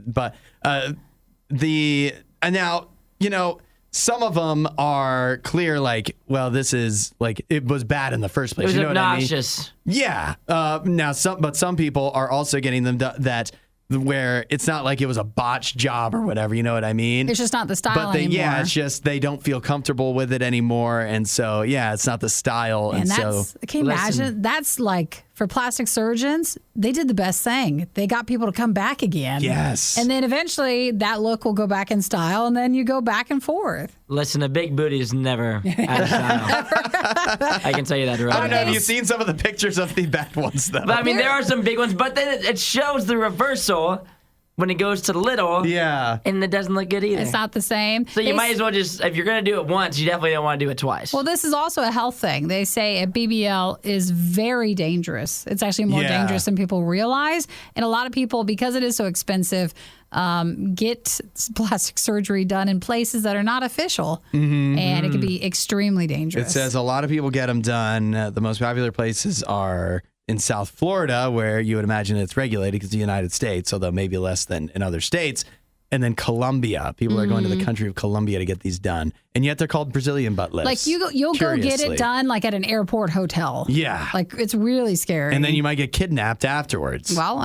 some of them are clear, this is it was bad in the first place. It was What obnoxious. I mean? Yeah. Some people are also getting them that where it's not like it was a botched job or whatever. You know what I mean? It's just not the style anymore. Yeah, it's just they don't feel comfortable with it anymore, and so it's not the style. Can you imagine? That's for plastic surgeons, they did the best thing. They got people to come back again. Yes. And then eventually that look will go back in style, and then you go back and forth. Listen, a big booty is never out of style. I can tell you that right I don't know. now. Have you seen some of the pictures of the bad ones, though? But there are some big ones, but then it shows the reversal when it goes to the little. Yeah. And it doesn't look good either. It's not the same. So you might as well just, if you're going to do it once, you definitely don't want to do it twice. Well, this is also a health thing. They say a BBL is very dangerous. It's actually more dangerous than people realize. And a lot of people, because it is so expensive, get plastic surgery done in places that are not official. And it can be extremely dangerous. It says a lot of people get them done. The most popular places are in South Florida, where you would imagine it's regulated because it's the United States, although maybe less than in other states. And then Colombia. People are going to the country of Colombia to get these done. And yet they're called Brazilian butt lifts. You'll go get it done at an airport hotel. Yeah. It's really scary. And then you might get kidnapped afterwards. Well,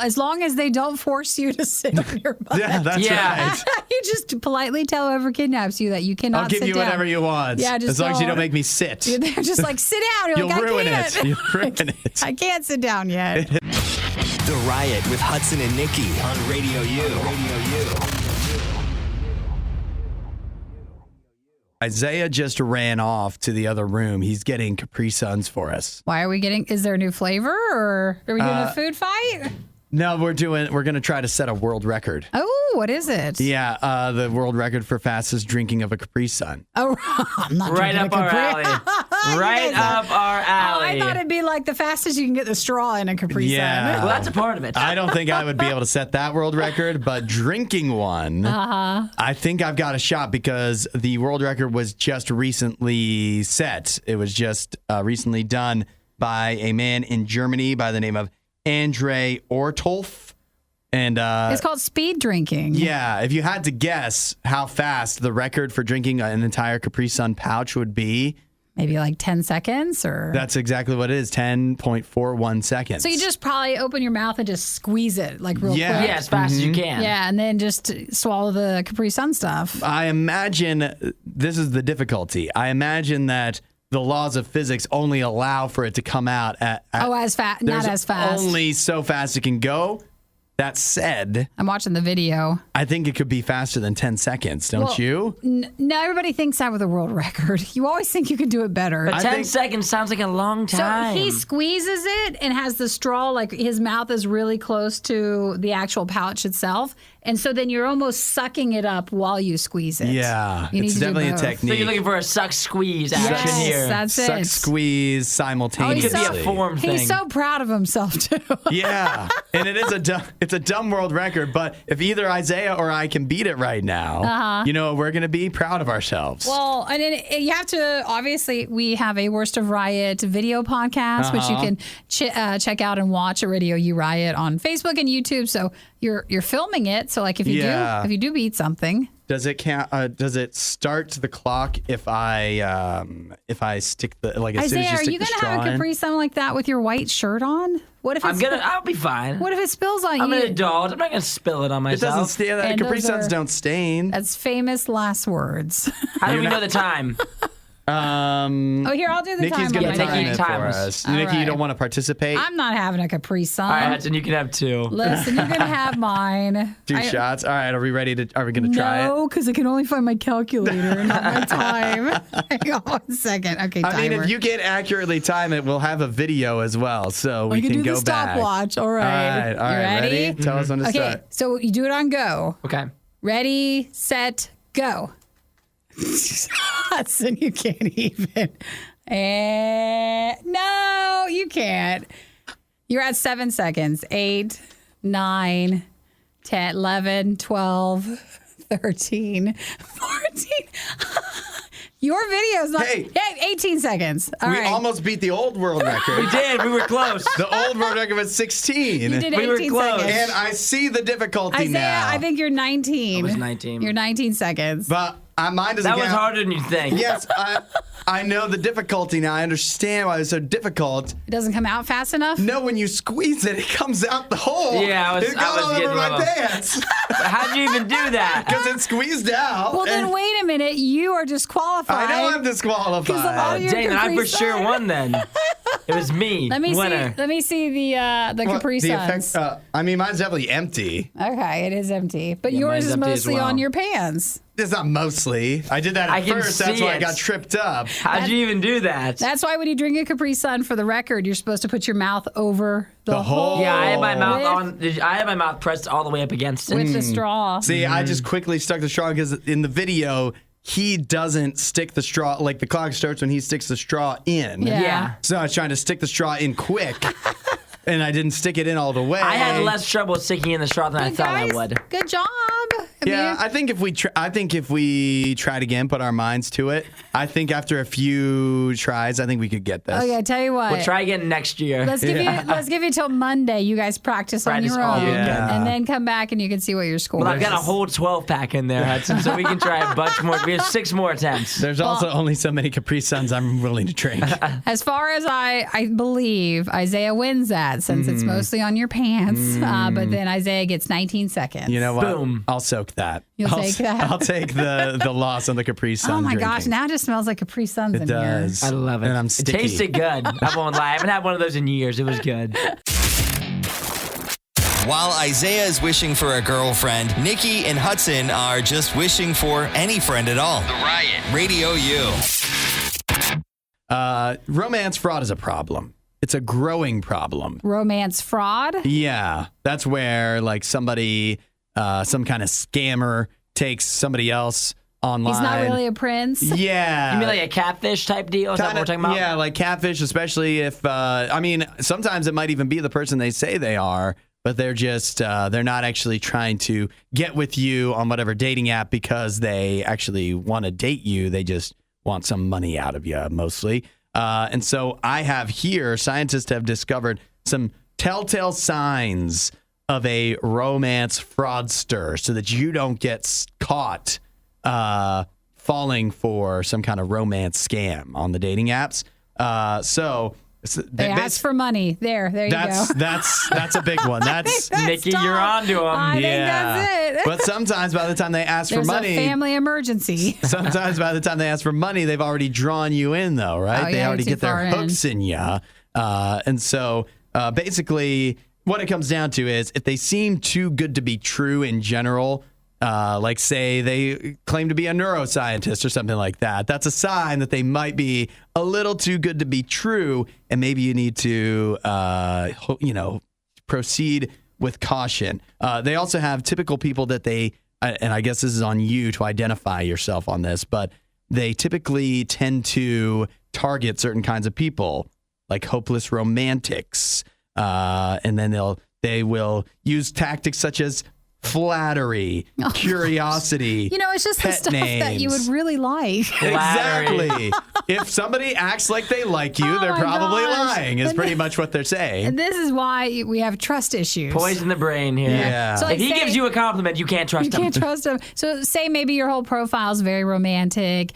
as long as they don't force you to sit on your butt. Yeah, that's right. You just politely tell whoever kidnaps you that you cannot sit down. I'll give you whatever you want. Yeah, as long as you don't make me sit. They're just sit down. You're You'll ruin it. You'll ruin it. I can't sit down yet. The Riot with Hudson and Nikki on Radio U. Isaiah just ran off to the other room. He's getting Capri Suns for us. Why are we getting? Is there a new flavor, or are we doing a food fight? No, we're going to try to set a world record. Oh, what is it? Yeah, the world record for fastest drinking of a Capri Sun. Oh, I'm not right drinking up a our Capri. alley. Right up our alley. I thought it'd be like the fastest you can get the straw in a Capri Yeah. Sun. Well, that's a part of it. I don't think I would be able to set that world record, but drinking one, I think I've got a shot because the world record was just recently set. It was just recently done by a man in Germany by the name of Andre Ortolf. And It's called speed drinking. yeah, if you had to guess how fast the record for drinking an entire Capri Sun pouch would be, Maybe like 10 seconds or. that's exactly what it is, 10.41 seconds. So you just probably open your mouth and just squeeze it like real Yeah. quick. Yeah, as fast as you can. Yeah, and then just swallow the Capri Sun stuff. I imagine this is the difficulty. I imagine that the laws of physics only allow for it to come out at As fast, not there's as fast. only so fast it can go. That said, I'm watching the video. I think it could be faster than 10 seconds, don't Well, you? No, everybody thinks that with a world record. You always think you can do it better. But 10 think- seconds sounds like a long time. So he squeezes it and has the straw, like his mouth is really close to the actual pouch itself. And so then you're almost sucking it up while you squeeze it. Yeah, You need it's to do definitely a both. So technique. you're looking for a suck squeeze action Yes, here. that's Suck, it. squeeze It simultaneously. could be a form thing. He's so proud of himself, too. Yeah, and it is it's a dumb world record. But if either Isaiah or I can beat it right now, you know, we're gonna be proud of ourselves. Well, and then you have to, obviously, we have a Worst of Riot video podcast, which you can check out and watch at RadioU Riot on Facebook and YouTube. So you're filming it. So like if you do beat something. Does it count? Does it start the clock if I stick the as soon as Isaiah, you are stick you the going to straw have a in? Capri Sun like that with your white shirt on? What if I'll be fine. What if it spills on I'm you? an adult. I'm not going to spill it on It doesn't myself. stain. And Capri those Suns are- don't stain. That's famous last words. How do we know the time? Oh, here, I'll do the Nikki's time on gonna my take time you it phone. for timers. us. All Nikki, you right. don't want to participate? I'm not having a Capri Sun. All right, Hudson, you can have two. Listen, you're going to have mine. Two shots. All right. Are we ready to? Are we going to try it? No, because I can only find my calculator and not my time. Hang on 1 second. Okay, timer. I mean, if you can accurately time it, we'll have a video as well, so we I can do go the back. stopwatch. All All right. right. All right. You ready? Tell us when to Okay, start. so you do it on go. Okay. Ready, set, go. Hudson, you can't even. No, you can't. You're at 7 seconds. 8, 9, 10, 11, 12, 13, 14. Your video's not. Hey. 18 seconds. All We right. almost beat the old world We record. did. We were close. The old world record was 16. You did We were 18 close. seconds. And I see the difficulty Isaiah, now. I think you're 19. I was 19. You're 19 seconds. But mine doesn't That was count. harder than you think. Yes, I know the difficulty now. I understand why it's so difficult. It doesn't come out fast enough? No, when you squeeze it, it comes out the hole. Yeah, it got all over getting my a little- pants How'd you even do that? because it squeezed out. Well, then and wait a minute. You are disqualified. I know I'm disqualified. 'Cause of all your Dang, then I Capri for sure Sun. won then. It was me. Let me winner. see. Let me see the Well, Capri the Suns. effect, I mean, mine's definitely empty. Okay, it is empty, but yours mine's is empty as mostly well. on your pants. It's not mostly. I did that I at can first. That's see why I it. got tripped up. How'd you even do that? That's why when you drink a Capri Sun, for the record, you're supposed to put your mouth over the hole. hole. Yeah, I had my mouth with, on. I had my mouth pressed all the way up against it. with the straw. See, I just quickly stuck the straw because in the video, he doesn't stick the straw. Like the clock starts when he sticks the straw in. Yeah. So I was trying to stick the straw in quick, and I didn't stick it in all the way. I had less trouble sticking in the straw than I Good thought guys, I would. Good job. Yeah, I think if we tried again, put our minds to it, I think after a few tries, I think we could get this. Okay, I tell you what. We'll try again next year. Let's give you till Monday. You guys practice on Practice your all own, weekend. and then come back and you can see what your score Well, is. I've got a whole 12-pack in there, Hudson, so we can try a bunch more. We have 6 more attempts. There's also only so many Capri Suns I'm willing to drink. As far as I believe, Isaiah wins that since it's mostly on your pants. But then Isaiah gets 19 seconds. You know what? Boom. I'll soak that. You'll take that? I'll take the loss on the Capri Sun. Oh my drinking. gosh! Now it just smells like Capri Suns It in does. here. I love it. And I'm It sticky. tasted good. I won't lie. I haven't had one of those in years. It was good. While Isaiah is wishing for a girlfriend, Nikki and Hudson are just wishing for any friend at all. The Riot. Radio U. Romance fraud is a problem. It's a growing problem. Romance fraud. Yeah, that's where like somebody, some kind of scammer takes somebody else online. He's not really a prince. Yeah. You mean like a catfish type deal? Is that what we're talking about? Yeah, like catfish, especially if, sometimes it might even be the person they say they are, but they're just, they're not actually trying to get with you on whatever dating app because they actually want to date you. They just want some money out of you, mostly. And so I have here, scientists have discovered some telltale signs of a romance fraudster so that you don't get caught falling for some kind of romance scam on the dating apps. They ask for money. There you go. That's a big one. That's Nikki, you're on to him. I think that's it. But sometimes by the time they ask There's for money, a family emergency. sometimes by the time they ask for money, they've already drawn you in, though, right? They already get their hooks in you. And so basically what it comes down to is if they seem too good to be true in general, like say they claim to be a neuroscientist or something like that, that's a sign that they might be a little too good to be true, and maybe you need to, proceed with caution. They also have typical people that they, and I guess this is on you to identify yourself on this, but they typically tend to target certain kinds of people, like hopeless romantics, and then they will use tactics such as flattery, curiosity. It's just the stuff names. that you would really like. Exactly. If somebody acts like they like you, they're probably lying, is pretty much what they're saying. And this is why we have trust issues. Poison the brain here. Yeah. So if he gives you a compliment, you can't trust him. You can't trust him. So say maybe your whole profile is very romantic.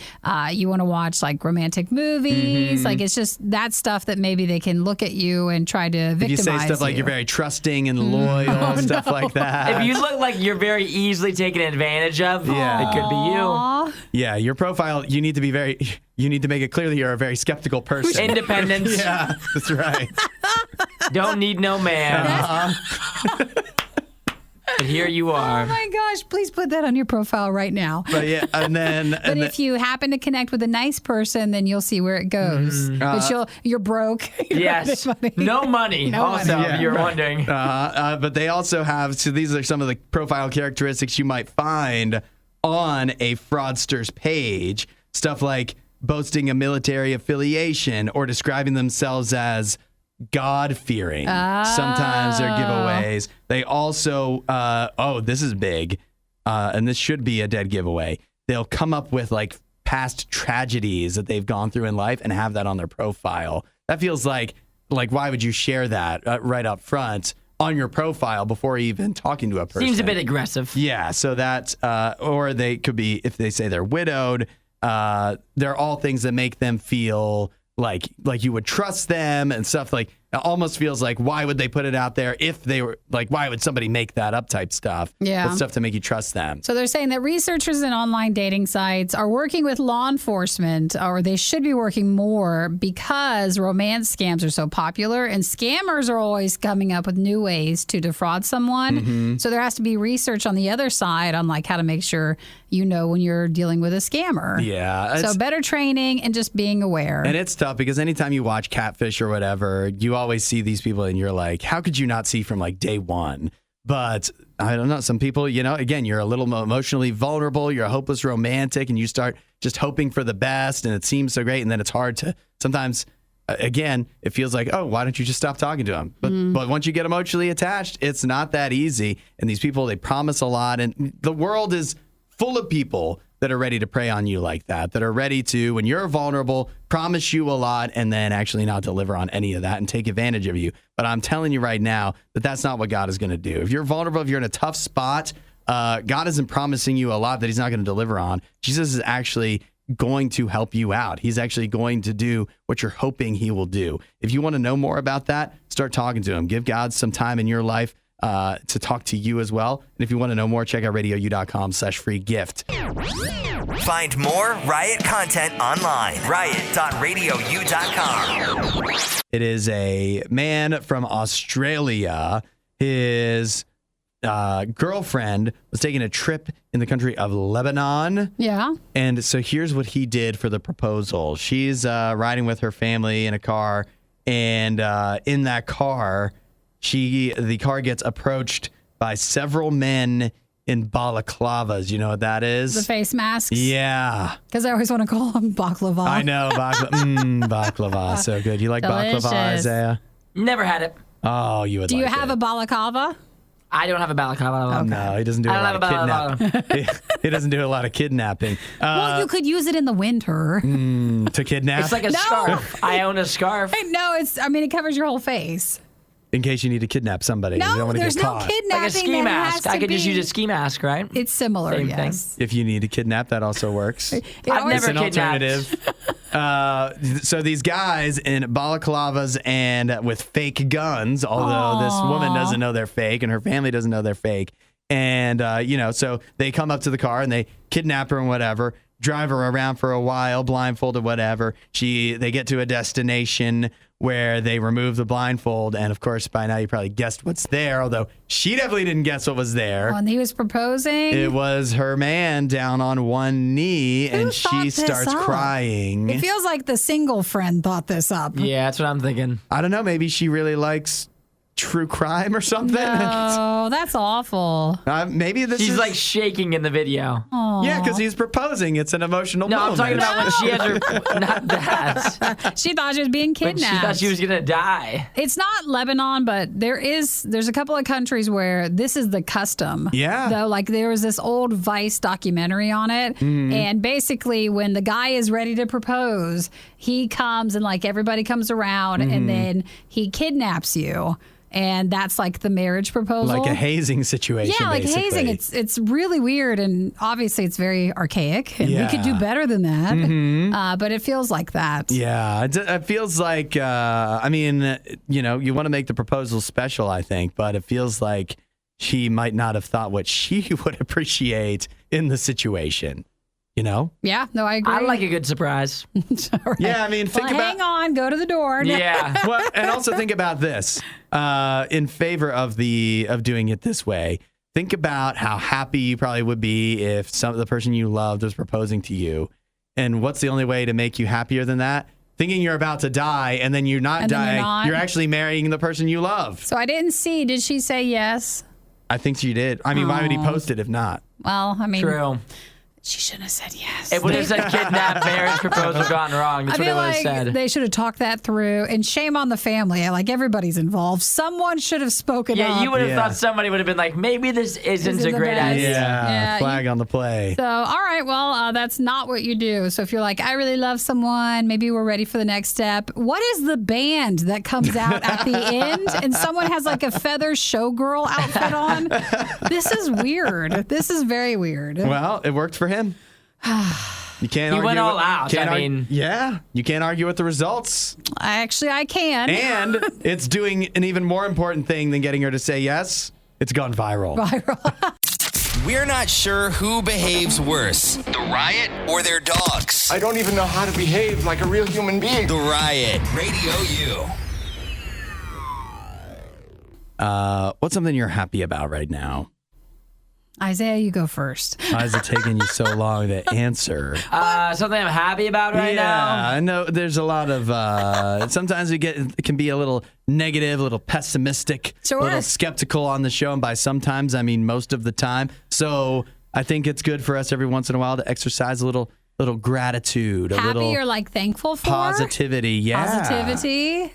You want to watch like romantic movies. Like it's just that stuff that maybe they can look at you and try to victimize you. If you say stuff like you're very trusting and loyal, stuff like that. If you look like you're very easily taken advantage of, it could be you. Yeah, your profile, you need to make it clear that you're a very skeptical person. Independence. Yeah, that's right. Don't need no man. But here you are. Oh my gosh, please put that on your profile right now. But yeah, But if you happen to connect with a nice person, then you'll see where it goes. But you're broke. Yes. No money. Also, if you're wondering. But they also have, so these are some of the profile characteristics you might find on a fraudster's page. Stuff like boasting a military affiliation or describing themselves as God-fearing. Sometimes they're giveaways. They also, this is big, and this should be a dead giveaway. They'll come up with like past tragedies that they've gone through in life and have that on their profile. That feels like why would you share that right up front on your profile before even talking to a person? Seems a bit aggressive. Yeah, so that, or they could be, if they say they're widowed, they're all things that make them feel like you would trust them and stuff. Like it almost feels like, why would they put it out there if they were like, why would somebody make that up type stuff? Yeah. But stuff to make you trust them. So they're saying that researchers in online dating sites are working with law enforcement, or they should be working more, because romance scams are so popular and scammers are always coming up with new ways to defraud someone. So there has to be research on the other side on like how to make sure you know when you're dealing with a scammer. Yeah. So better training and just being aware. And it's tough because anytime you watch Catfish or whatever, you always see these people and you're like, how could you not see from like day one? But I don't know. Some people, again, you're a little emotionally vulnerable. You're a hopeless romantic and you start just hoping for the best and it seems so great. And then it's hard to sometimes, again, it feels like, oh, why don't you just stop talking to them? But once you get emotionally attached, it's not that easy. And these people, they promise a lot. And the world is full of people that are ready to prey on you like that are ready to, when you're vulnerable, promise you a lot and then actually not deliver on any of that and take advantage of you. But I'm telling you right now that that's not what God is going to do. If you're vulnerable, if you're in a tough spot, God isn't promising you a lot that he's not going to deliver on. Jesus is actually going to help you out. He's actually going to do what you're hoping he will do. If you want to know more about that, start talking to him. Give God some time in your life to talk to you as well. And if you want to know more, check out RadioU.com/free gift. Find more Riot content online. Riot.radiou.com. It is a man from Australia. His girlfriend was taking a trip in the country of Lebanon. Yeah. And so here's what he did for the proposal. She's riding with her family in a car. And in that car, the car gets approached by several men in balaclavas. You know what that is? The face masks? Yeah. Because I always want to call them baklava. I know. Baklava. So good. You like Delicious. baklava, Isaiah? Never had it. Oh, you would Do you like have it. a balaclava? I don't have a balaclava. No, he doesn't do a I lot don't of have a kidnapping. He doesn't do a lot of kidnapping. Well, you could use it in the winter. To kidnap? It's like a scarf. I own a scarf. No, it covers your whole face. in case you need to kidnap somebody. You don't No, want to there's get no caught. kidnapping. Like a ski that has mask. to I could just be- use a ski mask, right? It's similar, Same yes. If you need to kidnap, that also works. It I've always- never It's an kidnapped. alternative. So these guys in balaclavas and with fake guns, although this woman doesn't know they're fake and her family doesn't know they're fake. And, so they come up to the car and they kidnap her and whatever, drive her around for a while, blindfolded, whatever. They get to a destination where they remove the blindfold. And of course, by now you probably guessed what's there, although she definitely didn't guess what was there. When he was proposing. It was her man down on one knee, and thought she this starts up? crying. It feels like the single friend thought this up. Yeah, that's what I'm thinking. I don't know. Maybe she really likes true crime or something. Oh, that's awful. Maybe this She's is like shaking in the video. yeah, because he's proposing. It's an emotional No, moment. I'm talking about when she has her. Not that. She thought she was being When kidnapped. she thought she was gonna die. It's not Lebanon, but there's a couple of countries where this is the custom. Yeah. Though, like there was this old Vice documentary on it, and basically when the guy is ready to propose, he comes and like everybody comes around, and then he kidnaps you. And that's like the marriage proposal. like a hazing situation. Yeah, like basically. hazing. It's really weird, and obviously it's very archaic, and we could do Yeah. better than that. But it feels like that. Yeah, it feels like, you want to make the proposal special, I think, but it feels like she might not have thought what she would appreciate in the situation, you know? Yeah, no, I agree. I like a good surprise. All right. Yeah, I mean, think Well, about... hang on, go to the door. No. Yeah. Well, and also think about this in favor of doing it this way. Think about how happy you probably would be if the person you loved was proposing to you. And what's the only way to make you happier than that? Thinking you're about to die and then you're not And then you're dying. not. You're actually marrying the person you love. So I didn't see. Did she say yes? I think she did. I mean, why would he post it if not? Well, I mean, True. she shouldn't have said yes. It would have said kidnap, marriage proposal gone wrong. That's I what it feel would have like said. they should have talked that through. And shame on the family. Like everybody's involved. Someone should have spoken up. Yeah, you would have Yeah. thought somebody would have been like, maybe this isn't Isn't a the great best. idea. Yeah, Flag on the play. So, all right, well, that's not what you do. So if you're like, I really love someone, maybe we're ready for the next step. What is the band that comes out at the end and someone has like a feather showgirl outfit on? This is weird. This is very weird. Well, it worked for him. You can't He argue went all with- out. can't I arg- mean- yeah, you can't argue with the results. Actually, I can. And it's doing an even more important thing than getting her to say yes. It's gone viral. We're not sure who behaves worse, the Riot or their dogs. I don't even know how to behave like a real human being. The Riot, Radio U. What's something you're happy about right now? Isaiah, you go first. Why is it taking you so long to answer? Something I'm happy about right yeah, now. I know there's a lot of, sometimes it can be a little negative, a little pessimistic, Sure. a little skeptical on the show. And by sometimes, I mean most of the time. So I think it's good for us every once in a while to exercise a little gratitude, a Happy little or like thankful for? positivity. Yeah. Positivity.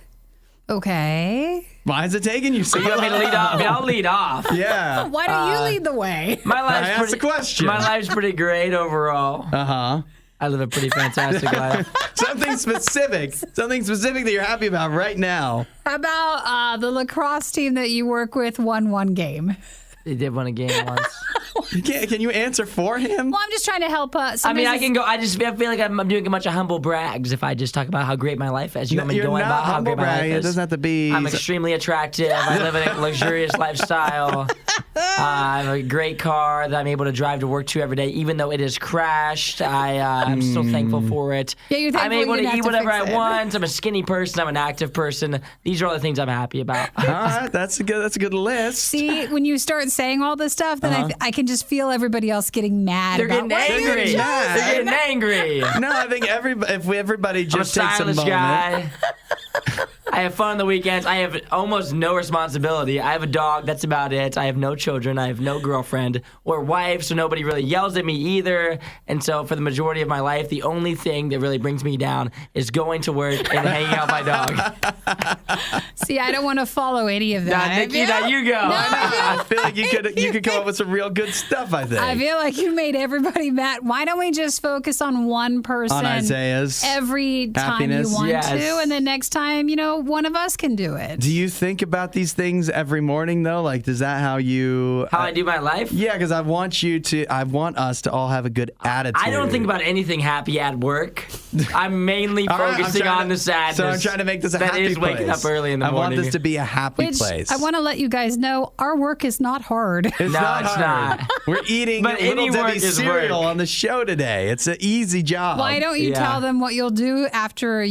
Okay. Why is it taking you so You want me to lead off? I mean, I'll lead off. Yeah. Why don't you lead the way? My life's asked pretty, the question. My life's pretty great overall. Uh-huh. I live a pretty fantastic life. Something specific that you're happy about right now. How about the lacrosse team that you work with won one game? They did win a game once. Can you answer for him? Well, I'm just trying to help. I mean, I can go. I feel like I'm doing a bunch of humble brags if I just talk about how great my life is. You want me to You're go on not about how humble great my life bragging. It is? doesn't have to be. I'm extremely attractive. I live in a luxurious lifestyle. I have a great car that I'm able to drive to work to every day, even though it is crashed. I'm still thankful for it. Yeah, you're I'm thankful able you to didn't eat have to whatever I fix it. want. I'm a skinny person. I'm an active person. These are all the things I'm happy about. All right, that's a good list. See, when you start saying all this stuff, then I can just feel everybody else getting mad. They're about getting what you angry. just- They're getting angry. No, I think everybody I'm a just takes a stylish moment. guy. I have fun on the weekends. I have almost no responsibility. I have a dog. That's about it. I have no children. I have no girlfriend or wife, so nobody really yells at me either. And so for the majority of my life, the only thing that really brings me down is going to work and hanging out with my dog. See, I don't want to follow any of that. Nah, Nikki, now you go. I feel like you could come up with some real good stuff, I think. I feel like you made everybody mad. Why don't we just focus on one person On Isaiah's every time happiness? you want Yes. to, and then next time, one of us can do it. Do you think about these things every morning, though? Like, is that how you... How I do my life? Yeah, because I want us to all have a good attitude. I don't think about anything happy at work. I'm mainly All right, focusing on the sadness. So I'm trying to make this a that happy is place. waking up early in the I morning. want this to be a happy Which place. I want to let you guys know, our work is not hard. It's No, not it's hard. not. We're eating But Little any work Debbie is cereal work. on the show today. It's an easy job. Why don't you Yeah. tell them what you'll do after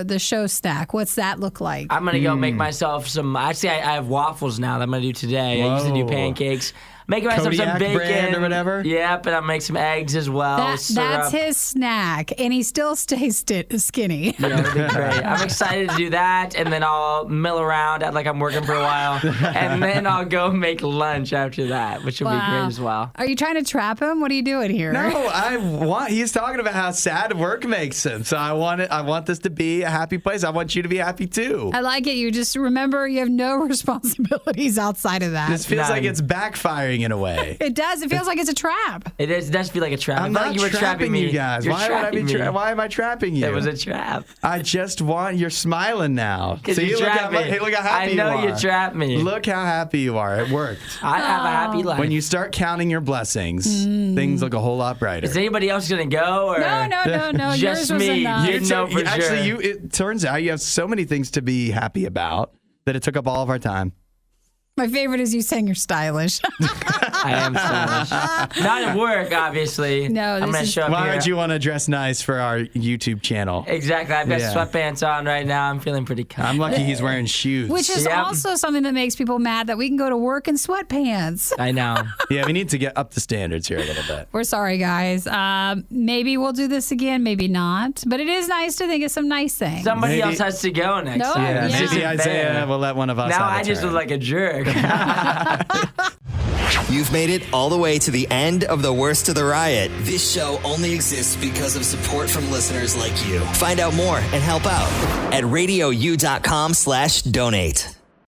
the show snack? What's that look like? I'm going to go make myself some. Actually, I have waffles now that I'm going to do today. I used to do Whoa. pancakes. Making myself Kodiak some bacon. brand or whatever? Yep, and I'll make some eggs as well. That's syrup. his snack, and he still stays skinny. Yeah, it'll be great. I'm excited to do that, and then I'll mill around, act like I'm working for a while, and then I'll go make lunch after that, which will be great as well. Are you trying to trap him? What are you doing here? No, he's talking about how sad work makes him. So I want this to be a happy place. I want you to be happy too. I like it. You just remember you have no responsibilities outside of that. This feels None. like it's backfiring in a way. It does. It feels like it's a trap. It does feel like a trap. I'm I felt not like you were trapping me. you guys. You're Why would I trapping be? me. Why am I trapping you? It was a trap. I just want. You're smiling now. Because See, you look trapped me. look how happy I know you are. you trapped me. Look how happy you are. It worked. I have a happy life. When you start counting your blessings, things look a whole lot brighter. Is anybody else gonna go? Or? No. Just Yours was me. enough. You know for Actually, sure. it turns out you have so many things to be happy about that it took up all of our time. My favorite is you saying you're stylish. I am stylish. Not at work, obviously. No, I'm this gonna is- show up Why here. would you want to dress nice for our YouTube channel? Exactly. I've got Yeah. sweatpants on right now. I'm feeling pretty I'm confident. lucky he's wearing shoes. Which is Yep. also something that makes people mad that we can go to work in sweatpants. I know. Yeah, we need to get up to standards here a little bit. We're sorry, guys. Maybe we'll do this again, maybe not. But it is nice to think of some nice things. Somebody Maybe- else has to go next No, time. Yeah, Yeah. This maybe isn't Isaiah fair. will let one of us Now have a I just turn. look like a jerk. You've made it all the way to the end of the Worst of the Riot. This show only exists because of support from listeners like you. Find out more and help out at radiou.com/donate.